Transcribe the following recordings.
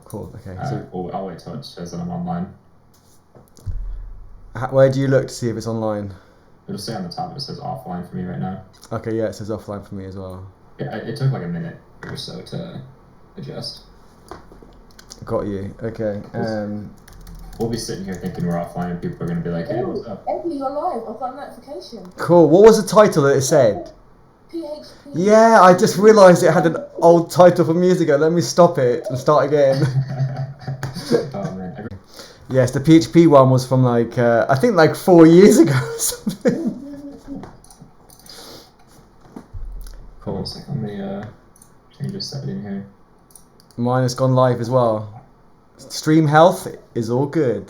cool. Okay. Well, I'll wait till it says that I'm online. Where do you look to see if it's online? It'll say on the top it says offline for me right now. Okay, yeah, it says offline for me as well. Yeah, it took like a minute or so to adjust. Got you. Okay. We'll be sitting here thinking we're offline, and people are going to be like, "Hey, what's up?" Eddie, you're live. I've got a notification. Cool. What was the title that it said? PHP. Yeah, I just realised it had an old title from years ago. Let me stop it and start again. Oh man. Yes, the PHP one was from like I think like 4 years ago or something. Cool. Let me change this setting here. Mine has gone live as well. Stream health is all good.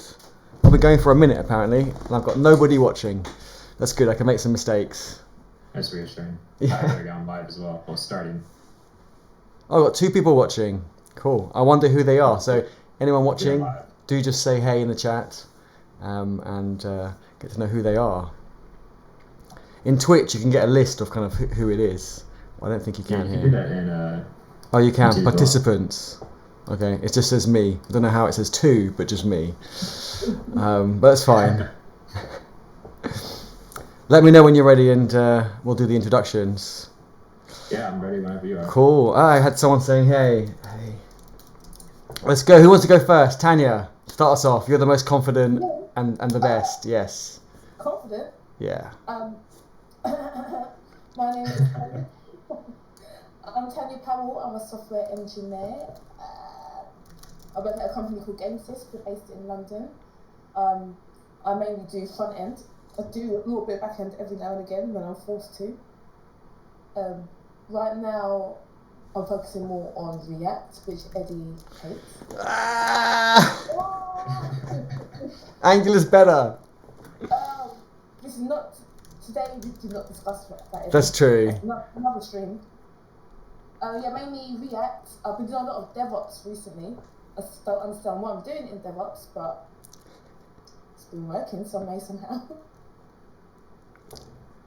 I've been going for a minute apparently, and I've got nobody watching. That's good. I can make some mistakes. That's reassuring. Yeah. I've already gone live as well. Well, starting. Oh, I've got 2 people watching. Cool. I wonder who they are. So anyone watching, do just say hey in the chat, and get to know who they are. In Twitch, you can get a list of kind of who it is. I don't think you can You here. can do that in. Oh, you can. YouTube as well. Participants. Okay, it just says me. I don't know how it says 2, but just me. But that's fine. Let me know when you're ready, and we'll do the introductions. Yeah, I'm ready whenever you are. Cool. I had someone saying hey. Hey. Let's go. Who wants to go first? Tanya, start us off. You're the most confident and the best. Yes. Confident. Yeah. My name is Tanya. I'm Tanya Powell. I'm a software engineer. I work at a company called GameSys. We're based in London. I mainly do front end. I do a little bit back end every now and again when I'm forced to. Right now, I'm focusing more on React, which Eddie hates. Angular's better. This is not today. We do not discuss that. That's true. Another stream. Yeah, mainly React. I've been doing a lot of DevOps recently. I don't understand what I'm doing in DevOps, but it's been working some way, somehow.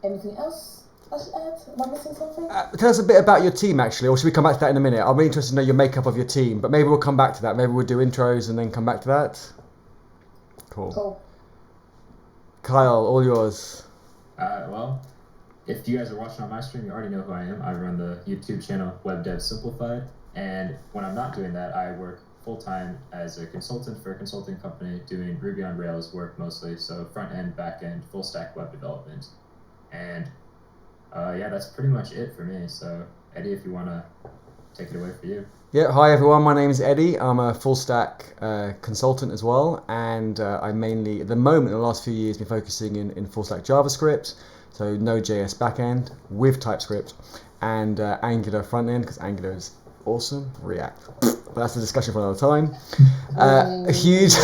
Anything else I should add? Am I missing something? Tell us a bit about your team, actually, or should we come back to that in a minute? I'm really interested to know your makeup of your team, but maybe we'll come back to that. Maybe we'll do intros and then come back to that. Cool. Kyle, all yours. Well, if you guys are watching on my stream, you already know who I am. I run the YouTube channel Web Dev Simplified, and when I'm not doing that, I work full-time as a consultant for a consulting company doing Ruby on Rails work mostly, so front-end, back-end, full-stack web development. And yeah, that's pretty much it for me. So Eddie, if you want to take it away for you. Yeah, hi everyone, my name is Eddie. I'm a full-stack consultant as well, and I mainly, at the moment, in the last few years, been focusing in full-stack JavaScript, so Node.js backend with TypeScript, and Angular frontend, because Angular is awesome. React, but that's a discussion for another time. A huge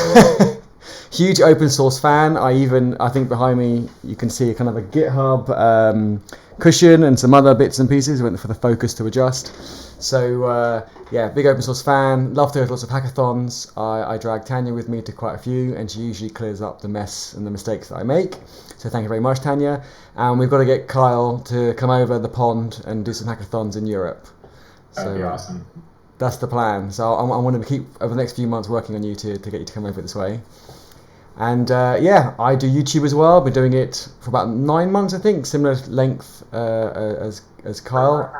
huge open source fan. I think behind me you can see kind of a GitHub cushion and some other bits and pieces. Went for the focus to adjust. So yeah, big open source fan. Love to go to lots of hackathons. I drag Tanya with me to quite a few, and she usually clears up the mess and the mistakes that I make. So thank you very much, Tanya. And we've got to get Kyle to come over the pond and do some hackathons in Europe. That'd be awesome. That's the plan. So I want to keep over the next few months working on you to get you to come over this way. And yeah, I do YouTube as well. I've been doing it for about 9 months, I think, similar length as Kyle.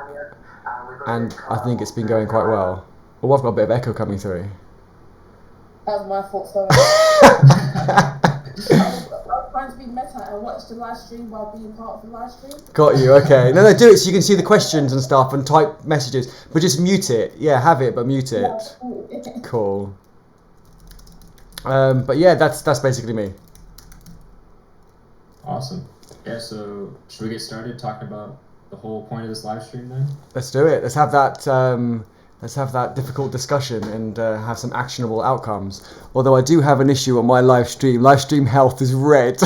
And I think it's been going quite well. Oh, I've got a bit of echo coming through. That was my fault, sorry. I was trying to be meta and watch the live stream while being part of the live stream. Got you, okay. No, do it so you can see the questions and stuff and type messages. But just mute it. Yeah, have it, but mute it. Yeah. Cool. But yeah, that's basically me. Awesome. Yeah, so should we get started talking about the whole point of this live stream then? Let's do it. Let's have that difficult discussion and have some actionable outcomes. Although I do have an issue on my live stream. Live stream health is red.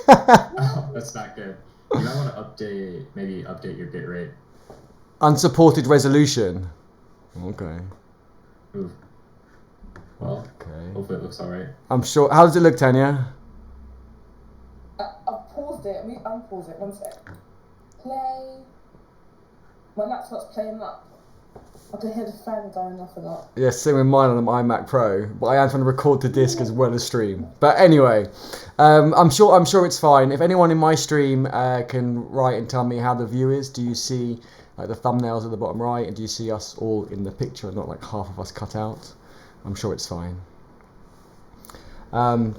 Oh, that's not good. You might want to update your bitrate. Unsupported resolution. Okay. Ooh. Well, okay. Hopefully it looks alright. I'm sure. How does it look, Tanya? I've paused it. Let me unpause it. 1 sec. Play. My laptop's playing up. I can hear the fan going off a lot. Yeah, same with mine on my iMac Pro, but I am trying to record the disc as well as stream. But anyway, I'm sure it's fine. If anyone in my stream can write and tell me how the view is, do you see like the thumbnails at the bottom right, and do you see us all in the picture, not like half of us cut out? I'm sure it's fine.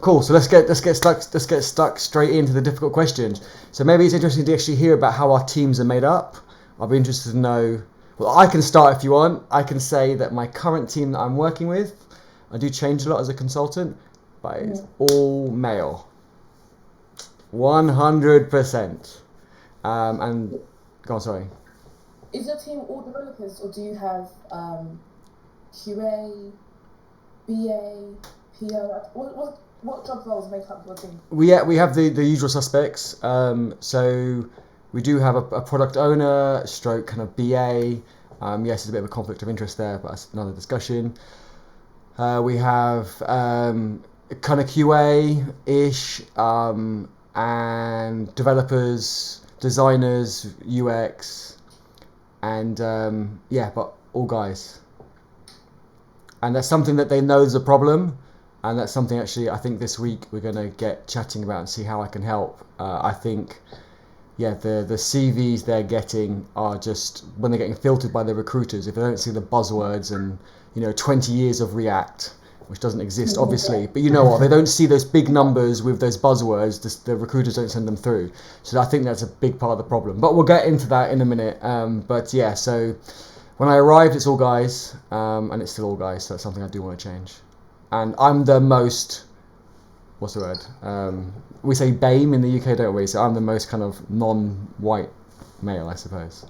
Cool. So let's get stuck straight into the difficult questions. So maybe it's interesting to actually hear about how our teams are made up. I'll be interested to know. Well, I can start if you want. I can say that my current team that I'm working with, I do change a lot as a consultant, but it's all male. 100%. And go on, sorry. Is your team all developers, or do you have QA, BA, PO? What job roles make up your team? We have the usual suspects. So we do have a product owner, stroke kind of BA. Yes, there's a bit of a conflict of interest there, but that's another discussion. We have kind of QA-ish, and developers, designers, UX, and but all guys. And that's something that they know is a problem, and that's something actually I think this week we're going to get chatting about and see how I can help. I think the CVs they're getting are just, when they're getting filtered by the recruiters, if they don't see the buzzwords and 20 years of React, which doesn't exist obviously, but you know what, they don't see those big numbers with those buzzwords, the recruiters don't send them through. So I think that's a big part of the problem, but we'll get into that in a minute. So when I arrived, it's all guys, and it's still all guys, so that's something I do want to change. And I'm the most, what's the word? We say BAME in the UK, don't we? So I'm the most kind of non-white male, I suppose.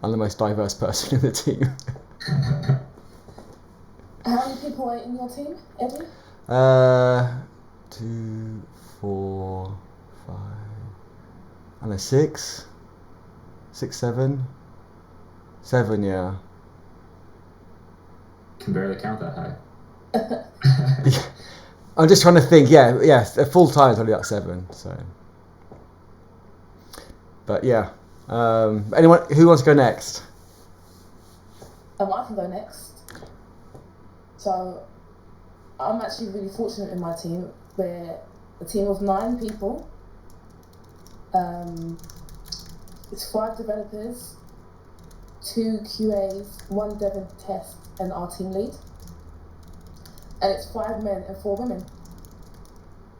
I'm the most diverse person in the team. How many people are in your team, Eddie? 2, 4, 5, I don't know, 6, 7. 7, yeah. Can barely count that high. I'm just trying to think. Yeah. Full time is only like 7. So, but yeah. Anyone who wants to go next? I can go next. So, I'm actually really fortunate in my team. We're a team of 9 people. It's 5 developers, 2 QAs, 1 dev and test, and our team lead. And it's 5 men and 4 women.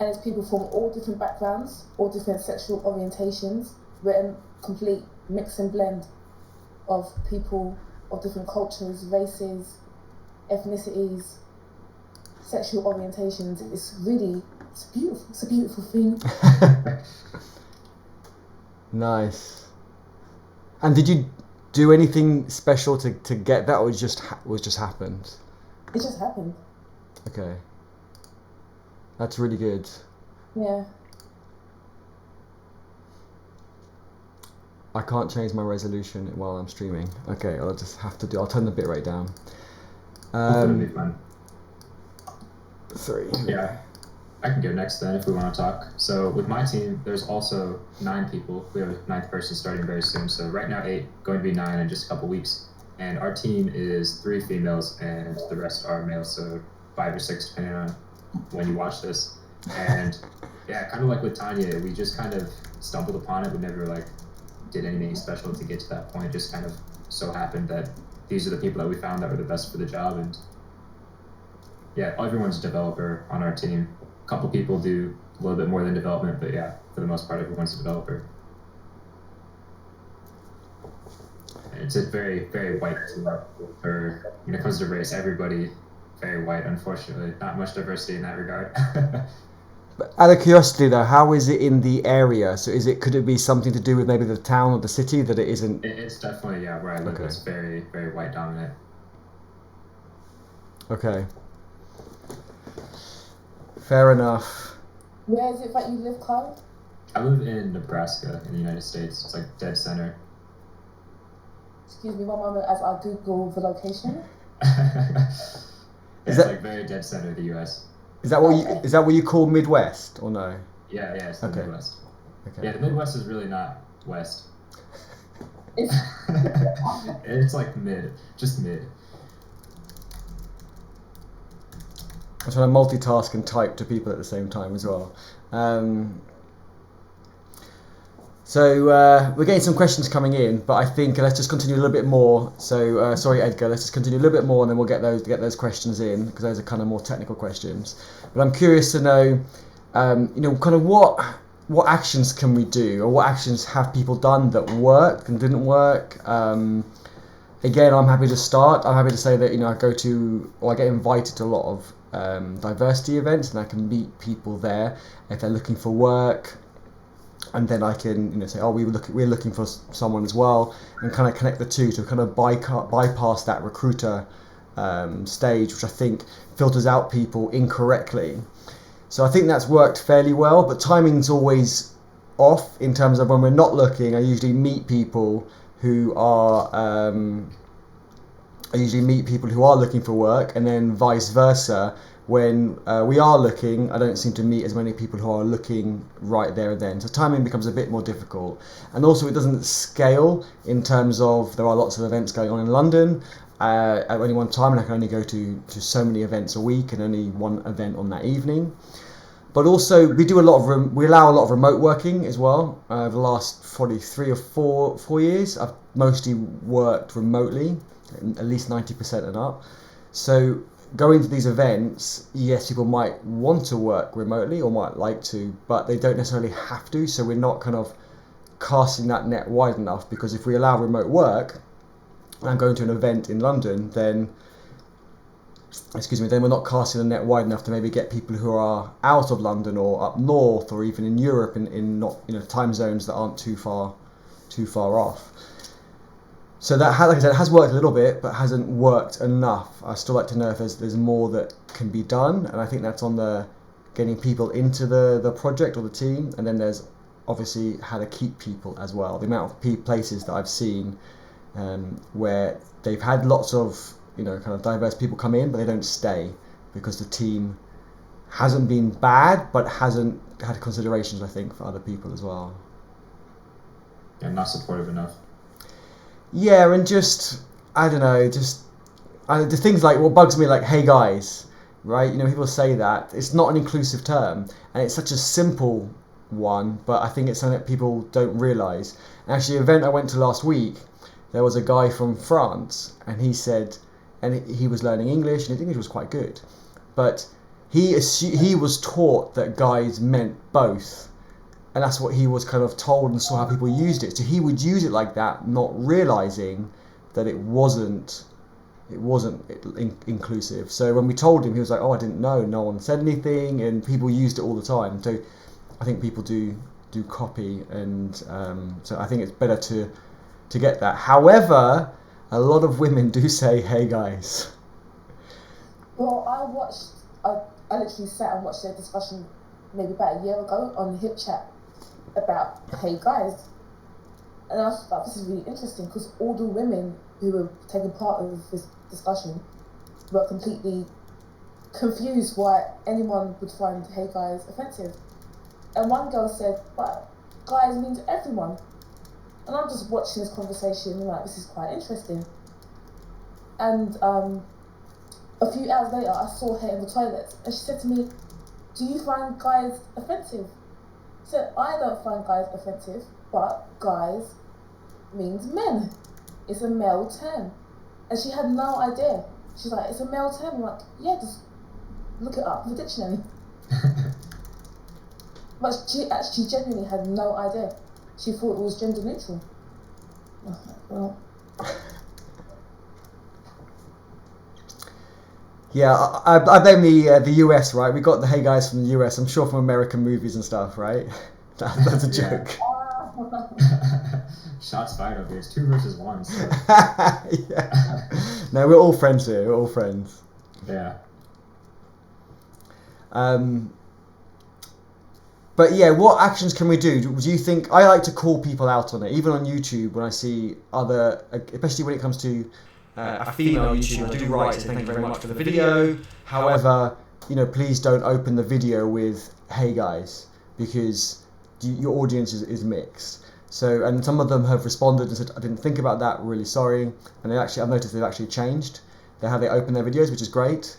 And it's people from all different backgrounds, all different sexual orientations. We're a complete mix and blend of people of different cultures, races, ethnicities, sexual orientations. It's beautiful. It's a beautiful thing. Nice. And did you do anything special to get that, or it just happened? It just happened. Okay. That's really good. Yeah. I can't change my resolution while I'm streaming. Okay, I'll just have to I'll turn the bitrate down. It'll be fun. 3. Yeah. I can go next then if we want to talk. So with my team, there's also 9 people. We have a 9th person starting very soon. So right now 8, going to be 9 in just a couple weeks. And our team is 3 females and the rest are males. So 5 or 6 depending on when you watch this. And yeah, kind of like with Tanya, we just kind of stumbled upon it. We never did anything special to get to that point. It just kind of so happened that these are the people that we found that were the best for the job. And yeah, everyone's a developer on our team. A couple people do a little bit more than development, but yeah, for the most part, everyone's a developer. And it's a very, very white team. When it comes to race, everybody very white, unfortunately. Not much diversity in that regard. But out of curiosity though, how is it in the area? So could it be something to do with maybe the town or the city that it isn't? It's definitely, yeah, where I live. Okay. It's very, very white dominant. Okay. Fair enough. Where is it that you live, Kyle? I live in Nebraska in the United States. It's like dead center. Excuse me one moment as I Google the location. It's like very dead center of the U.S. Is that what you call Midwest or no? Yeah, it's the Okay. Midwest. Okay. Yeah, the Midwest is really not west. It's, It's like mid, just mid. I'm trying to multitask and type to people at the same time as well. So we're getting some questions coming in, but I think let's just continue a little bit more. So sorry, Edgar, let's just continue a little bit more, and then we'll get those questions in, because those are kind of more technical questions. But I'm curious to know, kind of what actions can we do, or what actions have people done that worked and didn't work. Again, I'm happy to start. I'm happy to say that I get invited to a lot of diversity events, and I can meet people there if they're looking for work. And then I can, say, oh, we're looking for someone as well, and kind of connect the two to kind of bypass that recruiter stage, which I think filters out people incorrectly. So I think that's worked fairly well, but timing's always off in terms of when we're not looking. I usually meet people who are looking for work, and then vice versa. When we are looking, I don't seem to meet as many people who are looking right there and then. So timing becomes a bit more difficult. And also it doesn't scale in terms of there are lots of events going on in London at any one time, and I can only go to so many events a week and only one event on that evening. But also we allow a lot of remote working as well. The last probably 3 or 4 years, I've mostly worked remotely, at least 90% and up. So going to these events, yes, people might want to work remotely or might like to, but they don't necessarily have to. So we're not kind of casting that net wide enough, because if we allow remote work and I'm going to an event in London, then we're not casting the net wide enough to maybe get people who are out of London or up north, or even in Europe, in not time zones that aren't too far off. So that, like I said, has worked a little bit, but hasn't worked enough. I still like to know if there's more that can be done, and I think that's on the getting people into the project or the team, and then there's obviously how to keep people as well. The amount of places that I've seen where they've had lots of kind of diverse people come in, but they don't stay because the team hasn't been bad, but hasn't had considerations, I think, for other people as well. Yeah, not supportive enough. Yeah, and I don't know, the things like what bugs me, like, hey guys, right? People say that. It's not an inclusive term, and it's such a simple one, but I think it's something that people don't realise. And actually, an event I went to last week, there was a guy from France, and he said, and he was learning English, and his English was quite good, but he was taught that guys meant both. And that's what he was kind of told, and saw how people used it. So he would use it like that, not realising that it wasn't inclusive. So when we told him, he was like, oh, I didn't know, no one said anything, and people used it all the time. So I think people do copy, and so I think it's better to get that. However, a lot of women do say, hey guys. Well, I literally sat and watched their discussion maybe about a year ago on Hip Chat about hey guys, and I was like, this is really interesting, because all the women who were taking part of this discussion were completely confused why anyone would find hey guys offensive. And one girl said, but guys means everyone. And I'm just watching this conversation and like, this is quite interesting. And a few hours later I saw her in the toilet, and she said to me, do you find guys offensive? I said, I don't find guys offensive, but guys means men. It's a male term. And she had no idea. She's like, it's a male term. I'm like, yeah, just look it up in the dictionary. But she genuinely had no idea. She thought it was gender neutral. Well. Yeah, I blame the US, right? We got the hey guys from the US, I'm sure from American movies and stuff, right? That's a joke. Shots fired over here. It's 2 versus 1. So. Yeah. No, we're all friends here. We're all friends. Yeah. But yeah, what actions can we do? Do you think, I like to call people out on it, even on YouTube when I see other, especially when it comes to a female YouTuber, I do write to thank you very much for the video. However, please don't open the video with hey guys, because your audience is mixed. So, and some of them have responded and said, I didn't think about that, really sorry. And I've noticed they've actually changed how they open their videos, which is great.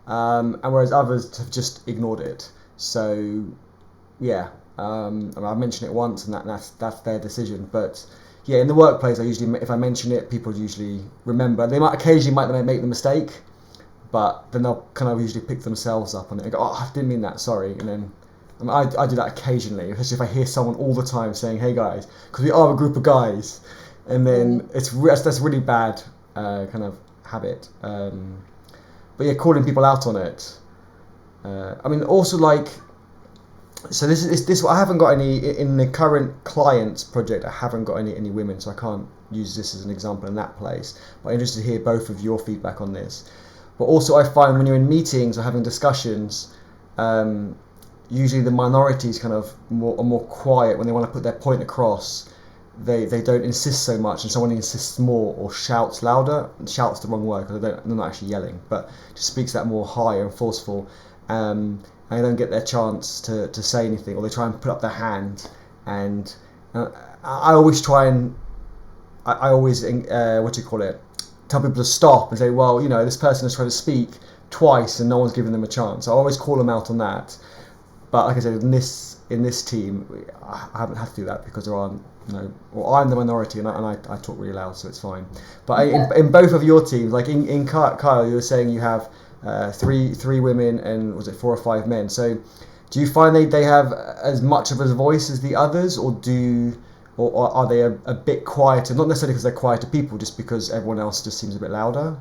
And whereas others have just ignored it. So, yeah, I've mentioned it once, and that's their decision. But yeah, in the workplace, if I mention it, people usually remember. They might occasionally make the mistake, but then they'll kind of usually pick themselves up on it and go, "Oh, I didn't mean that, sorry." And then I do that occasionally, especially if I hear someone all the time saying, "Hey guys," because we are a group of guys, and then that's really bad kind of habit. But yeah, calling people out on it. I mean, also like. So this I haven't got any in the current clients project. I haven't got any women, so I can't use this as an example in that place. But I'm interested to hear both of your feedback on this. But also, I find when you're in meetings or having discussions, usually the minorities kind of are more quiet when they want to put their point across. They don't insist so much, and someone insists more or shouts louder. Shouts the wrong word because they're not actually yelling, but just speaks that more higher and forceful. And they don't get their chance to say anything, or they try and put up their hand. And I always try and tell people to stop and say, well, this person has tried to speak twice and no one's given them a chance. So I always call them out on that. But like I said, in this team, I haven't had to do that because there aren't, I'm the minority and I talk really loud, so it's fine. But in both of your teams, like in Kyle, you were saying you have three women and was it 4 or 5 men? So do you find they have as much of a voice as the others, or are they a bit quieter? Not necessarily because they're quieter people, just because everyone else just seems a bit louder.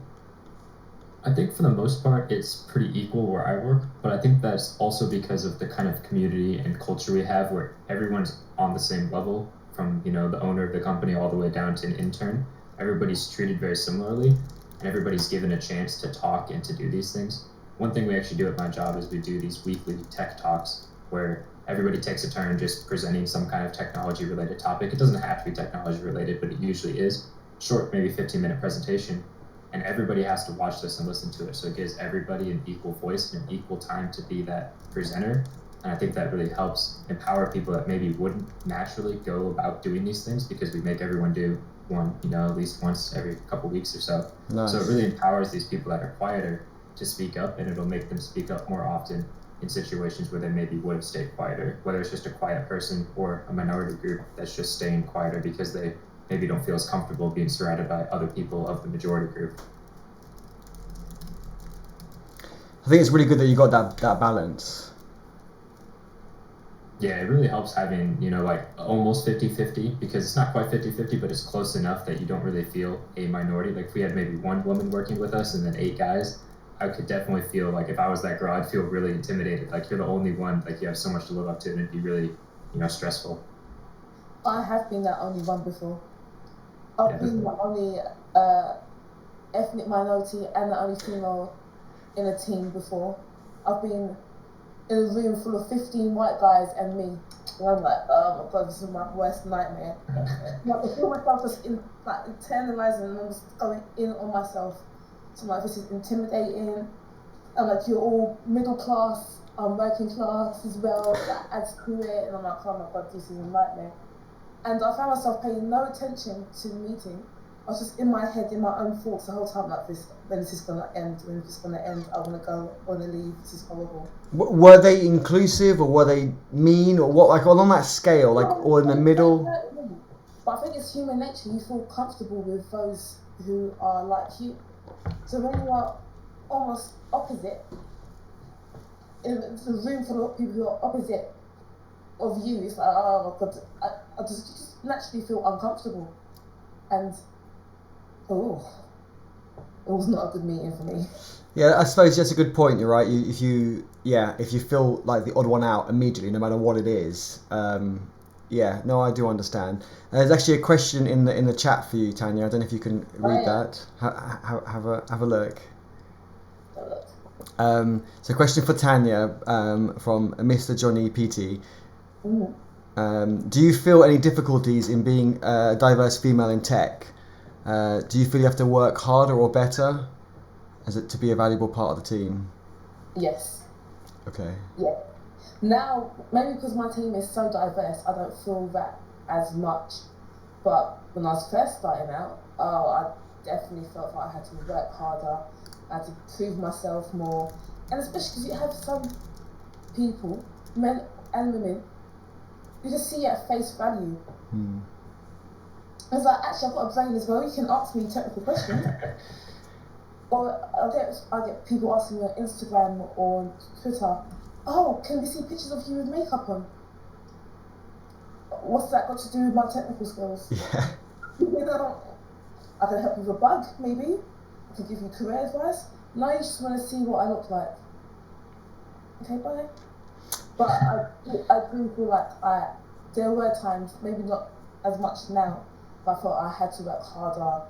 I think for the most part it's pretty equal where I work, but I think that's also because of the kind of community and culture we have where everyone's on the same level, from the owner of the company all the way down to an intern. Everybody's treated very similarly, and everybody's given a chance to talk and to do these things. One thing we actually do at my job is we do these weekly tech talks where everybody takes a turn just presenting some kind of technology related topic. It doesn't have to be technology related, but it usually is. Short, maybe 15-minute presentation. And everybody has to watch this and listen to it. So it gives everybody an equal voice and an equal time to be that presenter. And I think that really helps empower people that maybe wouldn't naturally go about doing these things, because we make everyone do one, at least once every couple weeks or so. Nice. So it really empowers these people that are quieter to speak up, and it'll make them speak up more often in situations where they maybe would have stayed quieter, whether it's just a quiet person or a minority group that's just staying quieter because they maybe don't feel as comfortable being surrounded by other people of the majority group. I think it's really good that you got that balance. Yeah, it really helps having, like almost 50-50, because it's not quite 50-50, but it's close enough that you don't really feel a minority. Like if we had maybe 1 woman working with us and then 8 guys, I could definitely feel like if I was that girl, I'd feel really intimidated. Like you're the only one, like you have so much to live up to, and it'd be really, stressful. I have been that only one before. I've been the only ethnic minority and the only female in a team before. I've been in a room full of 15 white guys and me. And I'm like, oh my god, this is my worst nightmare. I feel myself just internalizing, and I'm just going in on myself. So I'm like, this is intimidating. And like, you're all middle class, working class as well. That adds to it. And I'm like, oh my god, this is a nightmare. And I found myself paying no attention to the meeting. I was just in my head, in my own thoughts the whole time, like when is this going to end? When is this going to end? I want to go, I want to leave, this is horrible. Were they inclusive, or were they mean, or what? Like on that scale, like, or in the middle? But I think it's human nature. You feel comfortable with those who are like you. So when you are almost opposite, in a room full of people who are opposite of you, it's like, oh my god, I just naturally feel uncomfortable. And it was not a good meeting for me. Yeah, I suppose that's a good point. You're right. If you feel like the odd one out immediately, no matter what it is, I do understand. There's actually a question in the chat for you, Tanya. I don't know if you can read that. Have a look. So, question for Tanya from Mr. Johnny PT. Do you feel any difficulties in being a diverse female in tech? Do you feel you have to work harder or better to be a valuable part of the team? Yes. Okay. Yeah. Now, maybe because my team is so diverse, I don't feel that as much. But when I was first starting out, I definitely felt like I had to work harder, I had to prove myself more, and especially because you have some people, men and women, you just see it at face value. It's like, actually, I've got a brain as well. You can ask me technical questions. Or I get people asking me on Instagram or on Twitter, oh, can we see pictures of you with makeup on? What's that got to do with my technical skills? Yeah. You know, I can help you with a bug, maybe. I can give you career advice. Now you just want to see what I look like. Okay, bye. But I do feel like there were times, maybe not as much now, but I felt I had to work harder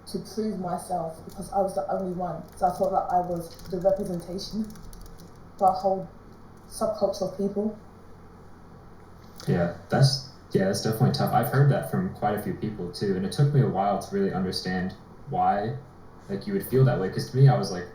to prove myself because I was the only one. So I felt like I was the representation for a whole subculture of people. Yeah, that's definitely tough. I've heard that from quite a few people too, and it took me a while to really understand why, like, you would feel that way. Because to me, I was like,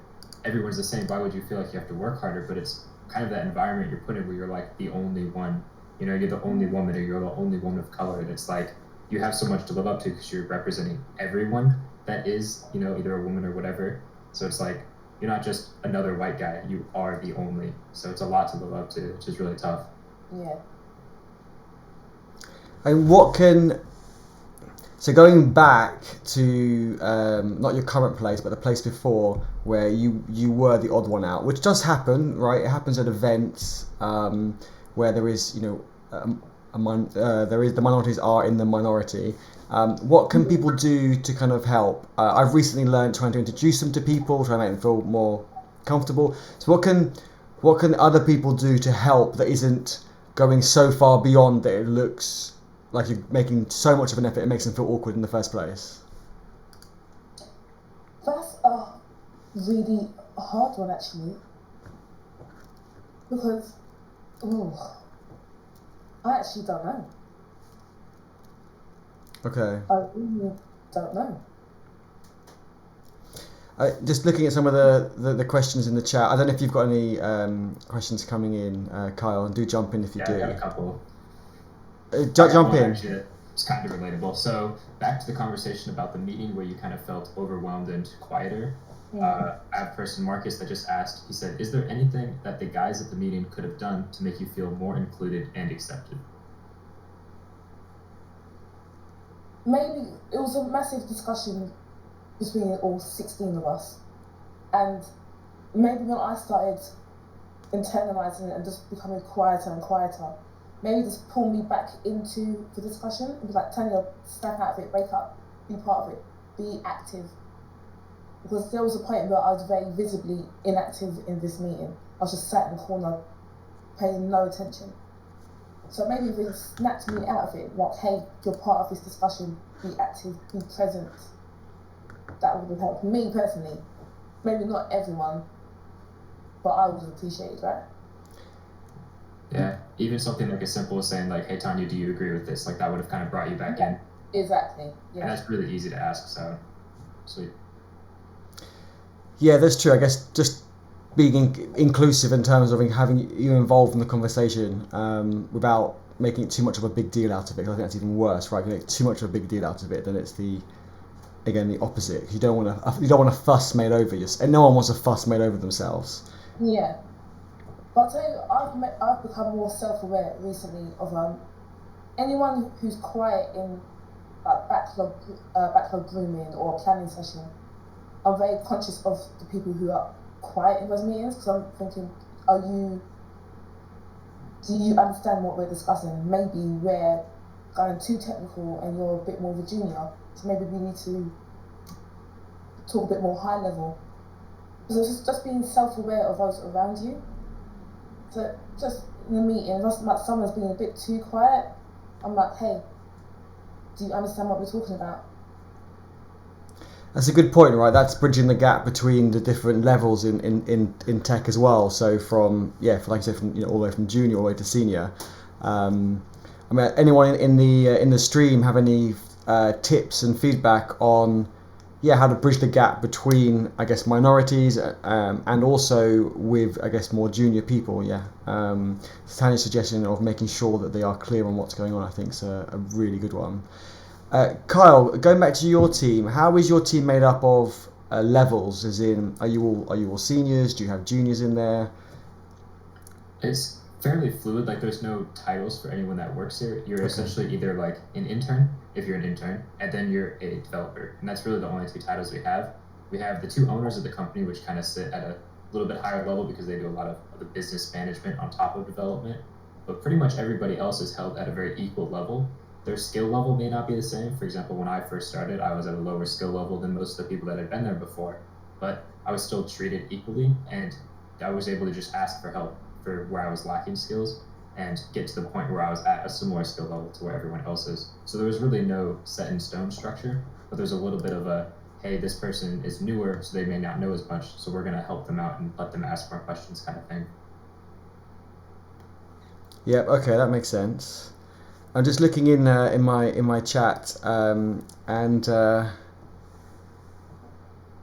everyone's the same. Why would you feel like you have to work harder? But it's kind of that environment you're put in where you're like the only one. You know, you're the only woman, or you're the only woman of color, and it's like you have so much to live up to because you're representing everyone that is, you know, either a woman or whatever. So it's like you're not just another white guy. You are the only. So it's a lot to live up to, which is really tough. Yeah. And so going back to not your current place, but the place before where you were the odd one out, which does happen, right? It happens at events where there is, you know, the minorities are in the minority. What can people do to kind of help? I've recently learned trying to introduce them to people, trying to make them feel more comfortable. So what can other people do to help that isn't going so far beyond that it looks like you're making so much of an effort, it makes them feel awkward in the first place? That's a really hard one, actually. Because, I actually don't know. Okay. I really don't know. Just looking at some of the questions in the chat, I don't know if you've got any questions coming in, Kyle, and do jump in if you do. Yeah, I got a couple. Jump in. Actually, it's kind of relatable. So back to the conversation about the meeting where you kind of felt overwhelmed and quieter. I have a person, Marcus, that just asked, he said, is there anything that the guys at the meeting could have done to make you feel more included and accepted? Maybe it was a massive discussion between all 16 of us. And maybe when I started internalizing it and just becoming quieter and quieter, maybe just pull me back into the discussion and be like, Tanya, snap out of it, wake up, be part of it, be active. Because there was a point where I was very visibly inactive in this meeting. I was just sat in the corner, paying no attention. So maybe if it snapped me out of it, like, hey, you're part of this discussion, be active, be present. That would have helped me personally. Maybe not everyone, but I would have appreciated that. Yeah, even something like as simple as saying like, hey Tanya, do you agree with this? Like that would have kind of brought you back in. Exactly. Yeah. And that's really easy to ask, so sweet. Yeah, that's true. I guess just being inclusive in terms of having you involved in the conversation without making too much of a big deal out of it. I think that's even worse, right? If you make too much of a big deal out of it, then it's the opposite. You don't want a fuss made over you, and no one wants a fuss made over themselves. Yeah. But I'll tell you, I've become more self-aware recently of anyone who's quiet in backlog grooming or a planning session. I'm very conscious of the people who are quiet in those meetings because I'm thinking, do you understand what we're discussing? Maybe we're going too technical and you're a bit more of a junior, so maybe we need to talk a bit more high level. So it's just being self-aware of those around you. So just in the meeting, if like someone's being a bit too quiet, I'm like, hey, do you understand what we're talking about? That's a good point, right? That's bridging the gap between the different levels in tech as well. So from like I said, from all the way from junior all the way to senior. I mean, anyone in the stream have any tips and feedback on yeah, how to bridge the gap between, I guess, minorities and also with, I guess, more junior people. Yeah, Tanya's suggestion of making sure that they are clear on what's going on, I think, is a really good one. Kyle, going back to your team, how is your team made up of levels? As in, are you all seniors? Do you have juniors in there? It's fairly fluid. Like, there's no titles for anyone that works here. You're essentially either like an intern, if you're an intern, and then you're a developer. And that's really the only two titles we have. We have the two owners of the company, which kind of sit at a little bit higher level because they do a lot of the business management on top of development. But pretty much everybody else is held at a very equal level. Their skill level may not be the same. For example, when I first started, I was at a lower skill level than most of the people that had been there before, but I was still treated equally, and I was able to just ask for help for where I was lacking skills and get to the point where I was at a similar skill level to where everyone else is. So there was really no set in stone structure, but there's a little bit of a, hey, this person is newer, so they may not know as much, so we're going to help them out and let them ask more questions kind of thing. Yep, okay, that makes sense. I'm just looking in my chat, and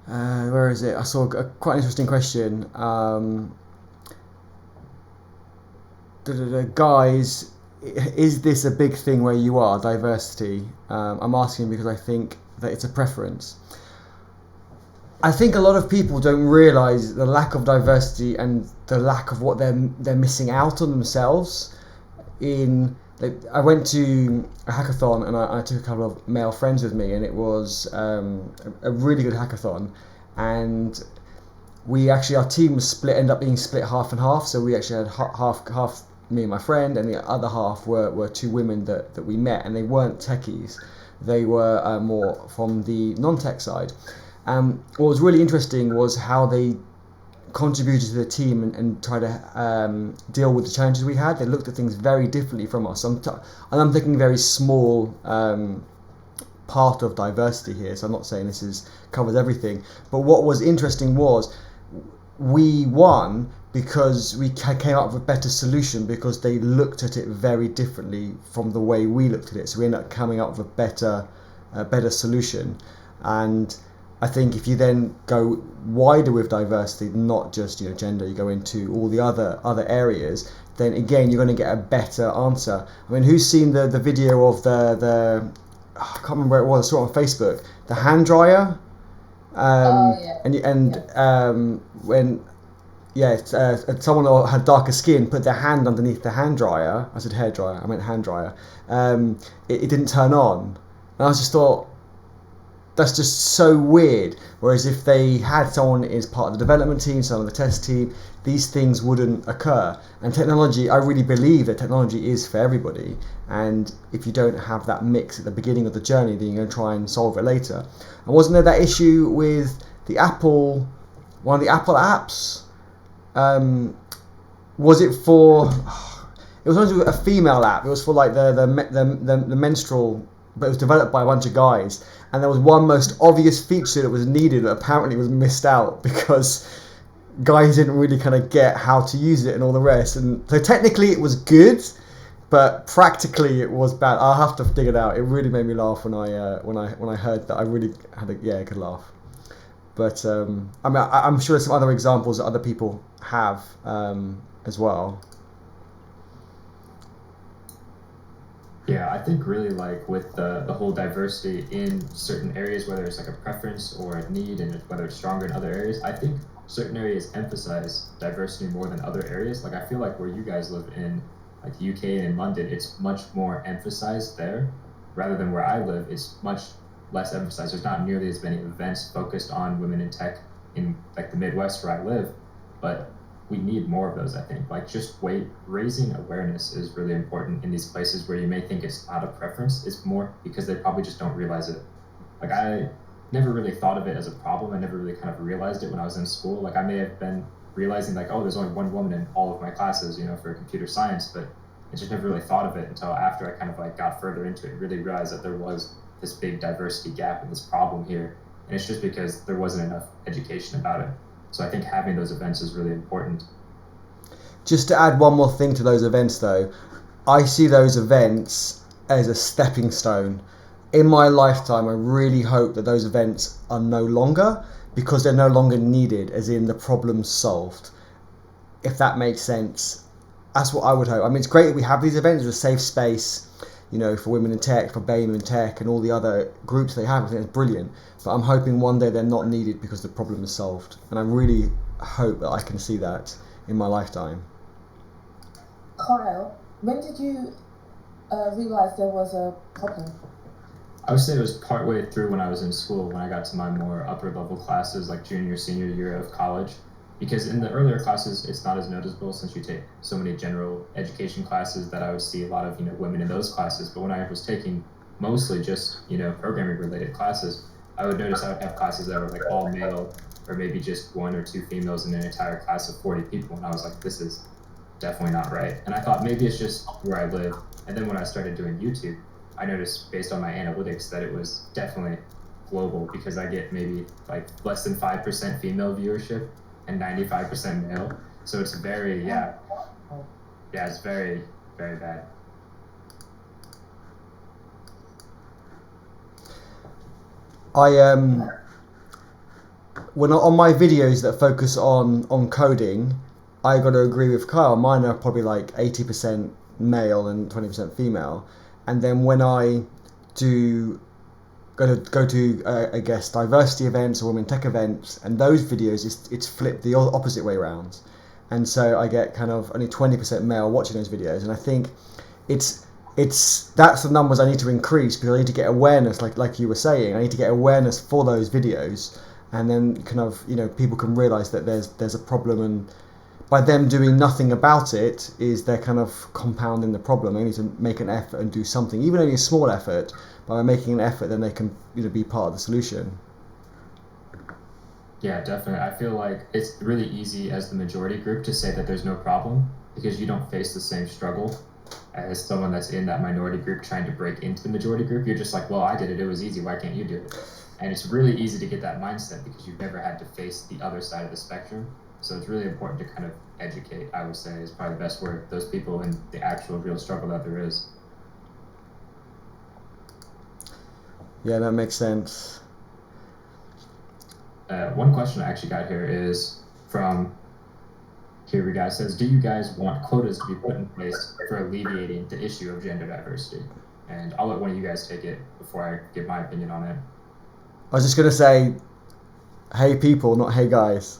where is it? I saw a quite interesting question. Guys, is this a big thing where you are, diversity? I'm asking because I think that it's a preference. I think a lot of people don't realise the lack of diversity and the lack of what they're missing out on themselves. I went to a hackathon and I took a couple of male friends with me, and it was a really good hackathon. And our team was ended up being split half and half. So we actually had half me and my friend, and the other half were two women that we met, and they weren't techies. They were more from the non-tech side. What was really interesting was how they contributed to the team and try to deal with the challenges we had. They looked at things very differently from us. And I'm thinking very small part of diversity here, so I'm not saying this covers everything. But what was interesting was we won because we came up with a better solution, because they looked at it very differently from the way we looked at it. So we ended up coming up with a better solution. And I think if you then go wider with diversity, not just gender, you go into all the other areas, then again you're going to get a better answer. I mean, who's seen the video of the I can't remember where it was, I saw it on Facebook, the hand dryer? Someone had darker skin put their hand underneath the hand dryer. I said hair dryer, I meant hand dryer. It didn't turn on, and I just thought, that's just so weird. Whereas if they had someone as part of the development team, someone on the test team, these things wouldn't occur. And technology, I really believe that technology is for everybody. And if you don't have that mix at the beginning of the journey, then you're going to try and solve it later. And wasn't there that issue with one of the Apple apps? Was it for? It was a female app. It was for like the menstrual, but it was developed by a bunch of guys. And there was one most obvious feature that was needed that apparently was missed out because guys didn't really kind of get how to use it and all the rest. And so technically it was good, but practically it was bad. I'll have to dig it out. It really made me laugh when I heard that. I really had a good laugh. But I'm sure there's some other examples that other people have as well. Yeah, I think really like with the whole diversity in certain areas, whether it's like a preference or a need, and whether it's stronger in other areas, I think certain areas emphasize diversity more than other areas. Like I feel like where you guys live in like the UK and in London, it's much more emphasized there, rather than where I live, it's much less emphasized. There's not nearly as many events focused on women in tech in like the Midwest where I live, but we need more of those, I think. Like just raising awareness is really important in these places where you may think it's not a preference. It's more because they probably just don't realize it. Like I never really thought of it as a problem. I never really kind of realized it when I was in school. Like I may have been realizing like, oh, there's only one woman in all of my classes, for computer science, but I just never really thought of it until after I kind of like got further into it and really realized that there was this big diversity gap and this problem here. And it's just because there wasn't enough education about it. So I think having those events is really important. Just to add one more thing to those events though, I see those events as a stepping stone. in my lifetime, I really hope that those events are no longer, because they're no longer needed, as in the problem's solved. If that makes sense, that's what I would hope. I mean, it's great that we have these events as a safe space, for women in tech, for BAME in tech, and all the other groups they have. I think it's brilliant. But I'm hoping one day they're not needed because the problem is solved. And I really hope that I can see that in my lifetime. Kyle, when did you realise there was a problem? I would say it was partway through when I was in school, when I got to my more upper level classes, like junior, senior year of college. Because in the earlier classes, it's not as noticeable since you take so many general education classes that I would see a lot of, women in those classes. But when I was taking mostly just, programming related classes, I would notice I would have classes that were like all male, or maybe just 1 or 2 females in an entire class of 40 people. And I was like, this is definitely not right. And I thought maybe it's just where I live. And then when I started doing YouTube, I noticed based on my analytics that it was definitely global, because I get maybe like less than 5% female viewership and 95% male. So it's very, it's very, very bad. When on my videos that focus on coding, I got to agree with Kyle. Mine are probably like 80% male and 20% female. And then when I do go to I guess diversity events or women tech events, and those videos, it's flipped the opposite way around, and so I get kind of only 20% male watching those videos. And I think it's that's the numbers I need to increase, because I need to get awareness, like you were saying. I need to get awareness for those videos, and then kind of people can realize that there's a problem, and by them doing nothing about it, is they're kind of compounding the problem. They need to make an effort and do something, even only a small effort. By making an effort, then they can be part of the solution. Yeah, definitely. I feel like it's really easy as the majority group to say that there's no problem, because you don't face the same struggle as someone that's in that minority group trying to break into the majority group. You're just like, well, I did it. It was easy. Why can't you do it? And it's really easy to get that mindset because you've never had to face the other side of the spectrum. So it's really important to kind of educate, I would say, is probably the best word, those people in the actual real struggle that there is. Yeah, that makes sense. One question I actually got here is from Here We Go. It says, do you guys want quotas to be put in place for alleviating the issue of gender diversity? And I'll let one of you guys take it before I give my opinion on it. I was just going to say, hey people, not hey guys.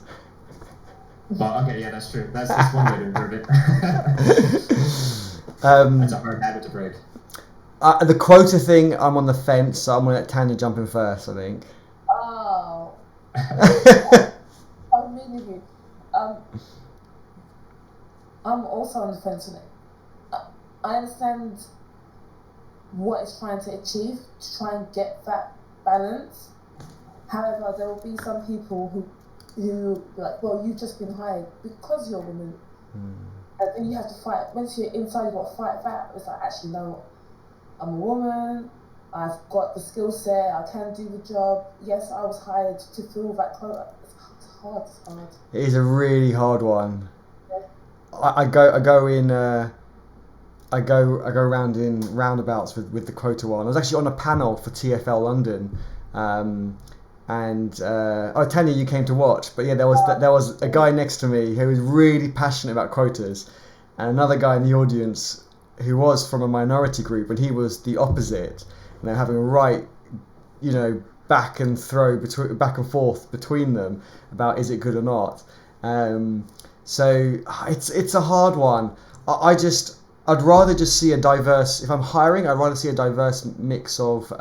Well, okay, yeah, that's true. That's one way to improve it. That's a hard habit to break. The quota thing, I'm on the fence, so I'm going to let Tanya jump in first, I think. Oh. I'm really good. I'm also on the fence with it. I understand what it's trying to achieve, to try and get that balance. However, there will be some people who like, well, you've just been hired because you're a woman. And then you have to fight. Once you're inside, you've got to fight that. It's like, actually, no, I'm a woman, I've got the skill set, I can do the job. Yes, I was hired to fill that quota. It's hard. It is a really hard one. Yeah. I go around in roundabouts with the quota one. I was actually on a panel for TFL London, and Tanya, you came to watch, but yeah, there was a guy next to me who was really passionate about quotas, and another guy in the audience who was from a minority group, and he was the opposite. Having a right, back and forth between them about is it good or not. So it's a hard one. I'd rather just see a diverse. If I'm hiring, I'd rather see a diverse mix of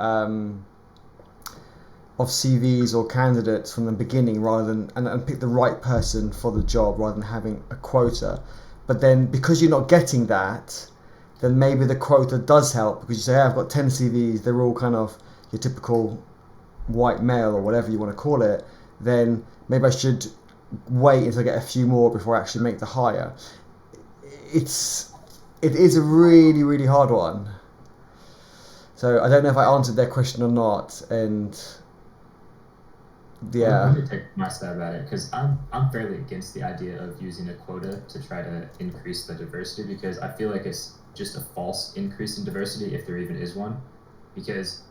CVs or candidates from the beginning, rather than and pick the right person for the job, rather than having a quota. But then, because you're not getting that, then maybe the quota does help, because you say, hey, I've got 10 CVs, they're all kind of your typical white male or whatever you want to call it, then maybe I should wait until I get a few more before I actually make the hire. It is a really, really hard one. So I don't know if I answered their question or not, and yeah. Let me take my stab at it, because I'm fairly against the idea of using a quota to try to increase the diversity, because I feel like it's just a false increase in diversity if there even is one. Because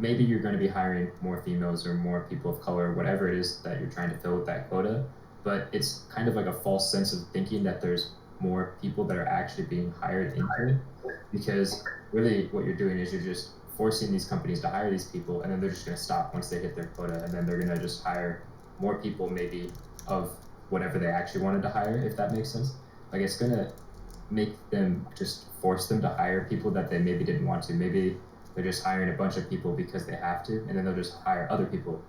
maybe you're going to be hiring more females or more people of color, whatever it is that you're trying to fill with that quota. But it's kind of like a false sense of thinking that there's more people that are actually being hired into it, because really what you're doing is you're just forcing these companies to hire these people, and then they're just going to stop once they hit their quota, and then they're going to just hire more people maybe of whatever they actually wanted to hire, if that makes sense. Like, it's going to make them just force them to hire people that they maybe didn't want to. Maybe they're just hiring a bunch of people because they have to, and then they'll just hire other people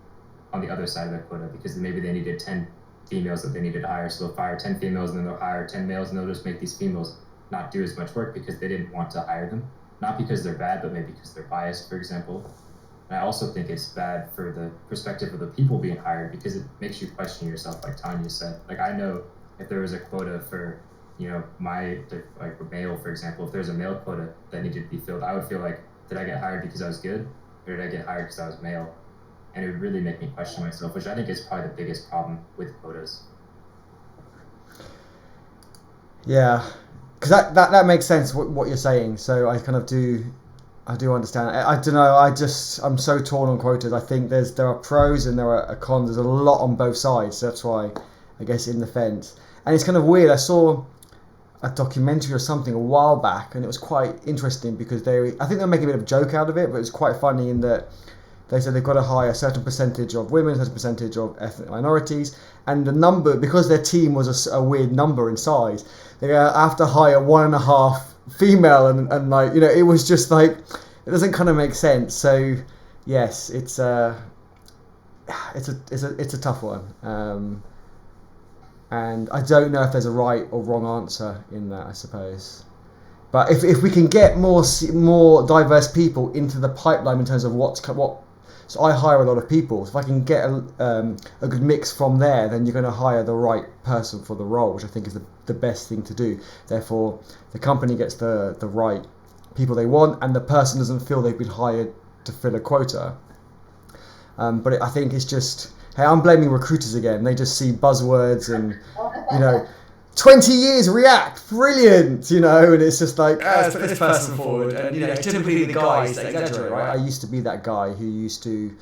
on the other side of their quota because maybe they needed 10 females that they needed to hire, so they'll fire 10 females and then they'll hire 10 males, and they'll just make these females not do as much work because they didn't want to hire them. Not because they're bad, but maybe because they're biased, for example. And I also think it's bad for the perspective of the people being hired, because it makes you question yourself, like Tanya said. Like, I know if there was a quota for, like male, for example, if there's a male quota that needed to be filled, I would feel like, did I get hired because I was good, or did I get hired because I was male? And it would really make me question myself, which I think is probably the biggest problem with quotas. Yeah, because that makes sense what you're saying. So I do understand. I don't know. I'm so torn on quotas. I think there are pros and there are cons. There's a lot on both sides. So that's why I guess in the fence. And it's kind of weird. I saw a documentary or something a while back, and it was quite interesting because I think they were making a bit of a joke out of it, but it was quite funny in that they said they've got to hire a certain percentage of women, a certain percentage of ethnic minorities, and the number, because their team was a weird number in size, they have to hire 1.5 female, and like, it was just like, it doesn't kind of make sense. So yes, it's a tough one, and I don't know if there's a right or wrong answer in that, I suppose. But if we can get more diverse people into the pipeline in terms of what. So I hire a lot of people. So if I can get a good mix from there, then you're going to hire the right person for the role, which I think is the best thing to do. Therefore, the company gets the right people they want, and the person doesn't feel they've been hired to fill a quota. But I think it's just, hey, I'm blaming recruiters again. They just see buzzwords and, 20 years React, brilliant, and it's just like, let's put this person forward. And, typically the guys that exaggerate, right? I used to be that guy who used to,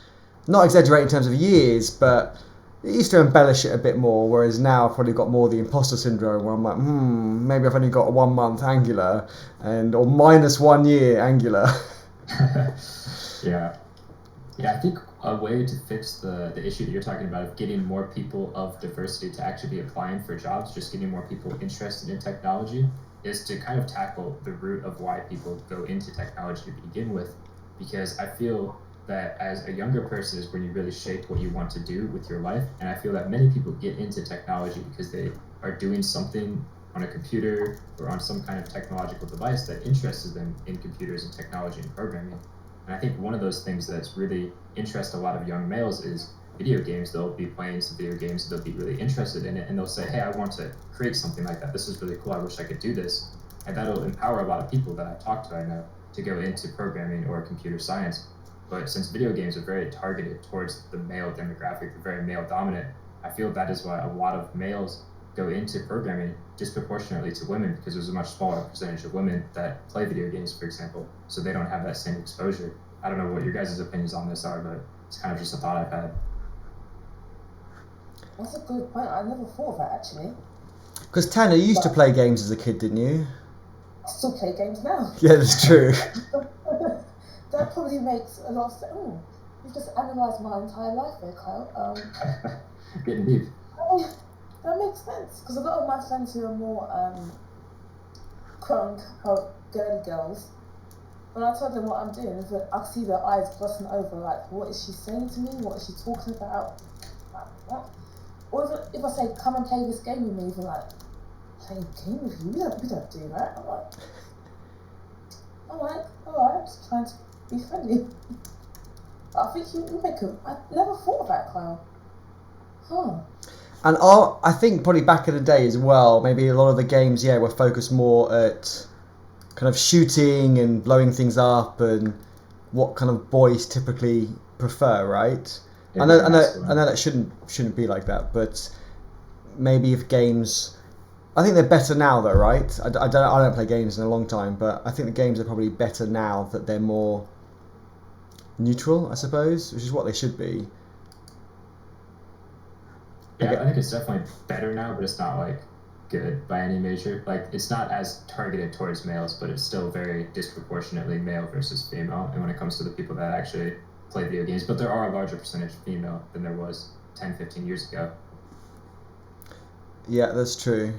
not exaggerate in terms of years, but used to embellish it a bit more, whereas now I've probably got more the imposter syndrome, where I'm like, maybe I've only got a 1 month Angular, or minus 1 year Angular. Yeah, I think a way to fix the issue that you're talking about of getting more people of diversity to actually be applying for jobs, just getting more people interested in technology, is to kind of tackle the root of why people go into technology to begin with. Because I feel that as a younger person is when you really shape what you want to do with your life. And I feel that many people get into technology because they are doing something on a computer or on some kind of technological device that interests them in computers and technology and programming. And I think one of those things that's really interests a lot of young males is video games. They'll be playing some video games, they'll be really interested in it, and they'll say, hey, I want to create something like that. This is really cool. I wish I could do this. And that'll empower a lot of people that I've talked to, I know, to go into programming or computer science. But since video games are very targeted towards the male demographic, they're very male dominant, I feel that is why a lot of males go into programming disproportionately to women, because there's a much smaller percentage of women that play video games, for example, so they don't have that same exposure. I don't know what your guys' opinions on this are, but it's kind of just a thought I've had. That's a good point. I never thought of that, actually. Because Tanner, you used to play games as a kid, didn't you? I still play games now. Yeah, that's true. That probably makes a lot of sense. You've just analysed my entire life there, Kyle. Getting deep. That makes sense, because a lot of my friends who are more quote-unquote girly girls, when I tell them what I'm doing, is that I see their eyes glossing over, like, what is she saying to me? What is she talking about? Like, what? Or if I say, come and play this game with me, they're like, play a game with you? We don't do that. I'm like, alright, just trying to be friendly. I think you make a... I never thought of that, Kyle. Huh. And I think probably back in the day as well, maybe a lot of the games, were focused more at kind of shooting and blowing things up and what kind of boys typically prefer, right? Yeah, I know that shouldn't be like that, but maybe if games, I think they're better now though, right? I don't play games in a long time, but I think the games are probably better now that they're more neutral, I suppose, which is what they should be. Yeah, Okay. I think it's definitely better now, but it's not like good by any measure. Like it's not as targeted towards males, but it's still very disproportionately male versus female. And when it comes to the people that actually play video games, but there are a larger percentage female than there was 10, 15 years ago. Yeah, that's true.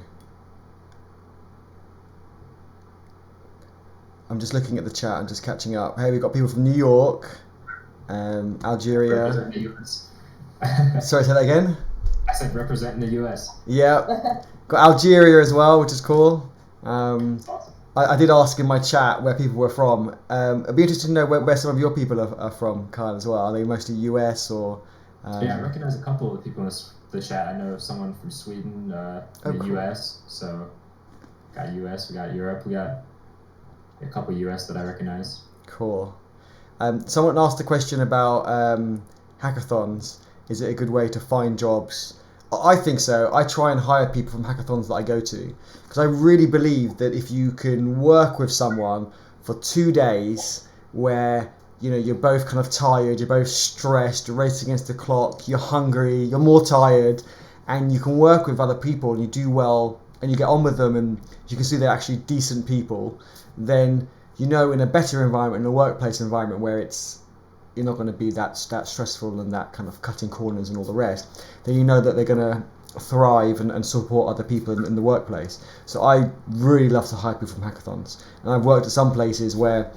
I'm just looking at the chat and just catching up. Hey, we've got people from New York, Algeria. Representing the US. Sorry, say that again? I said representing the US. Yeah. Got Algeria as well, which is cool. It's awesome. I did ask in my chat where people were from. I'd be interested to know where some of your people are from, Kyle, as well. Are they mostly US or... Yeah, I recognize a couple of people in the chat. I know someone from Sweden, the cool. US. So, got US, we got Europe, we got a couple US that I recognize. Cool. Someone asked a question about hackathons. Is it a good way to find jobs? I think so. I try and hire people from hackathons that I go to because I really believe that if you can work with someone for 2 days where you're both kind of tired, you're both stressed, you're racing against the clock, you're hungry, you're more tired, and you can work with other people and you do well and you get on with them and you can see they're actually decent people, then in a better environment, in a workplace environment where you're not going to be that stressful and that kind of cutting corners and all the rest, then you know that they're going to thrive and support other people in the workplace. So I really love to hire people from hackathons. And I've worked at some places where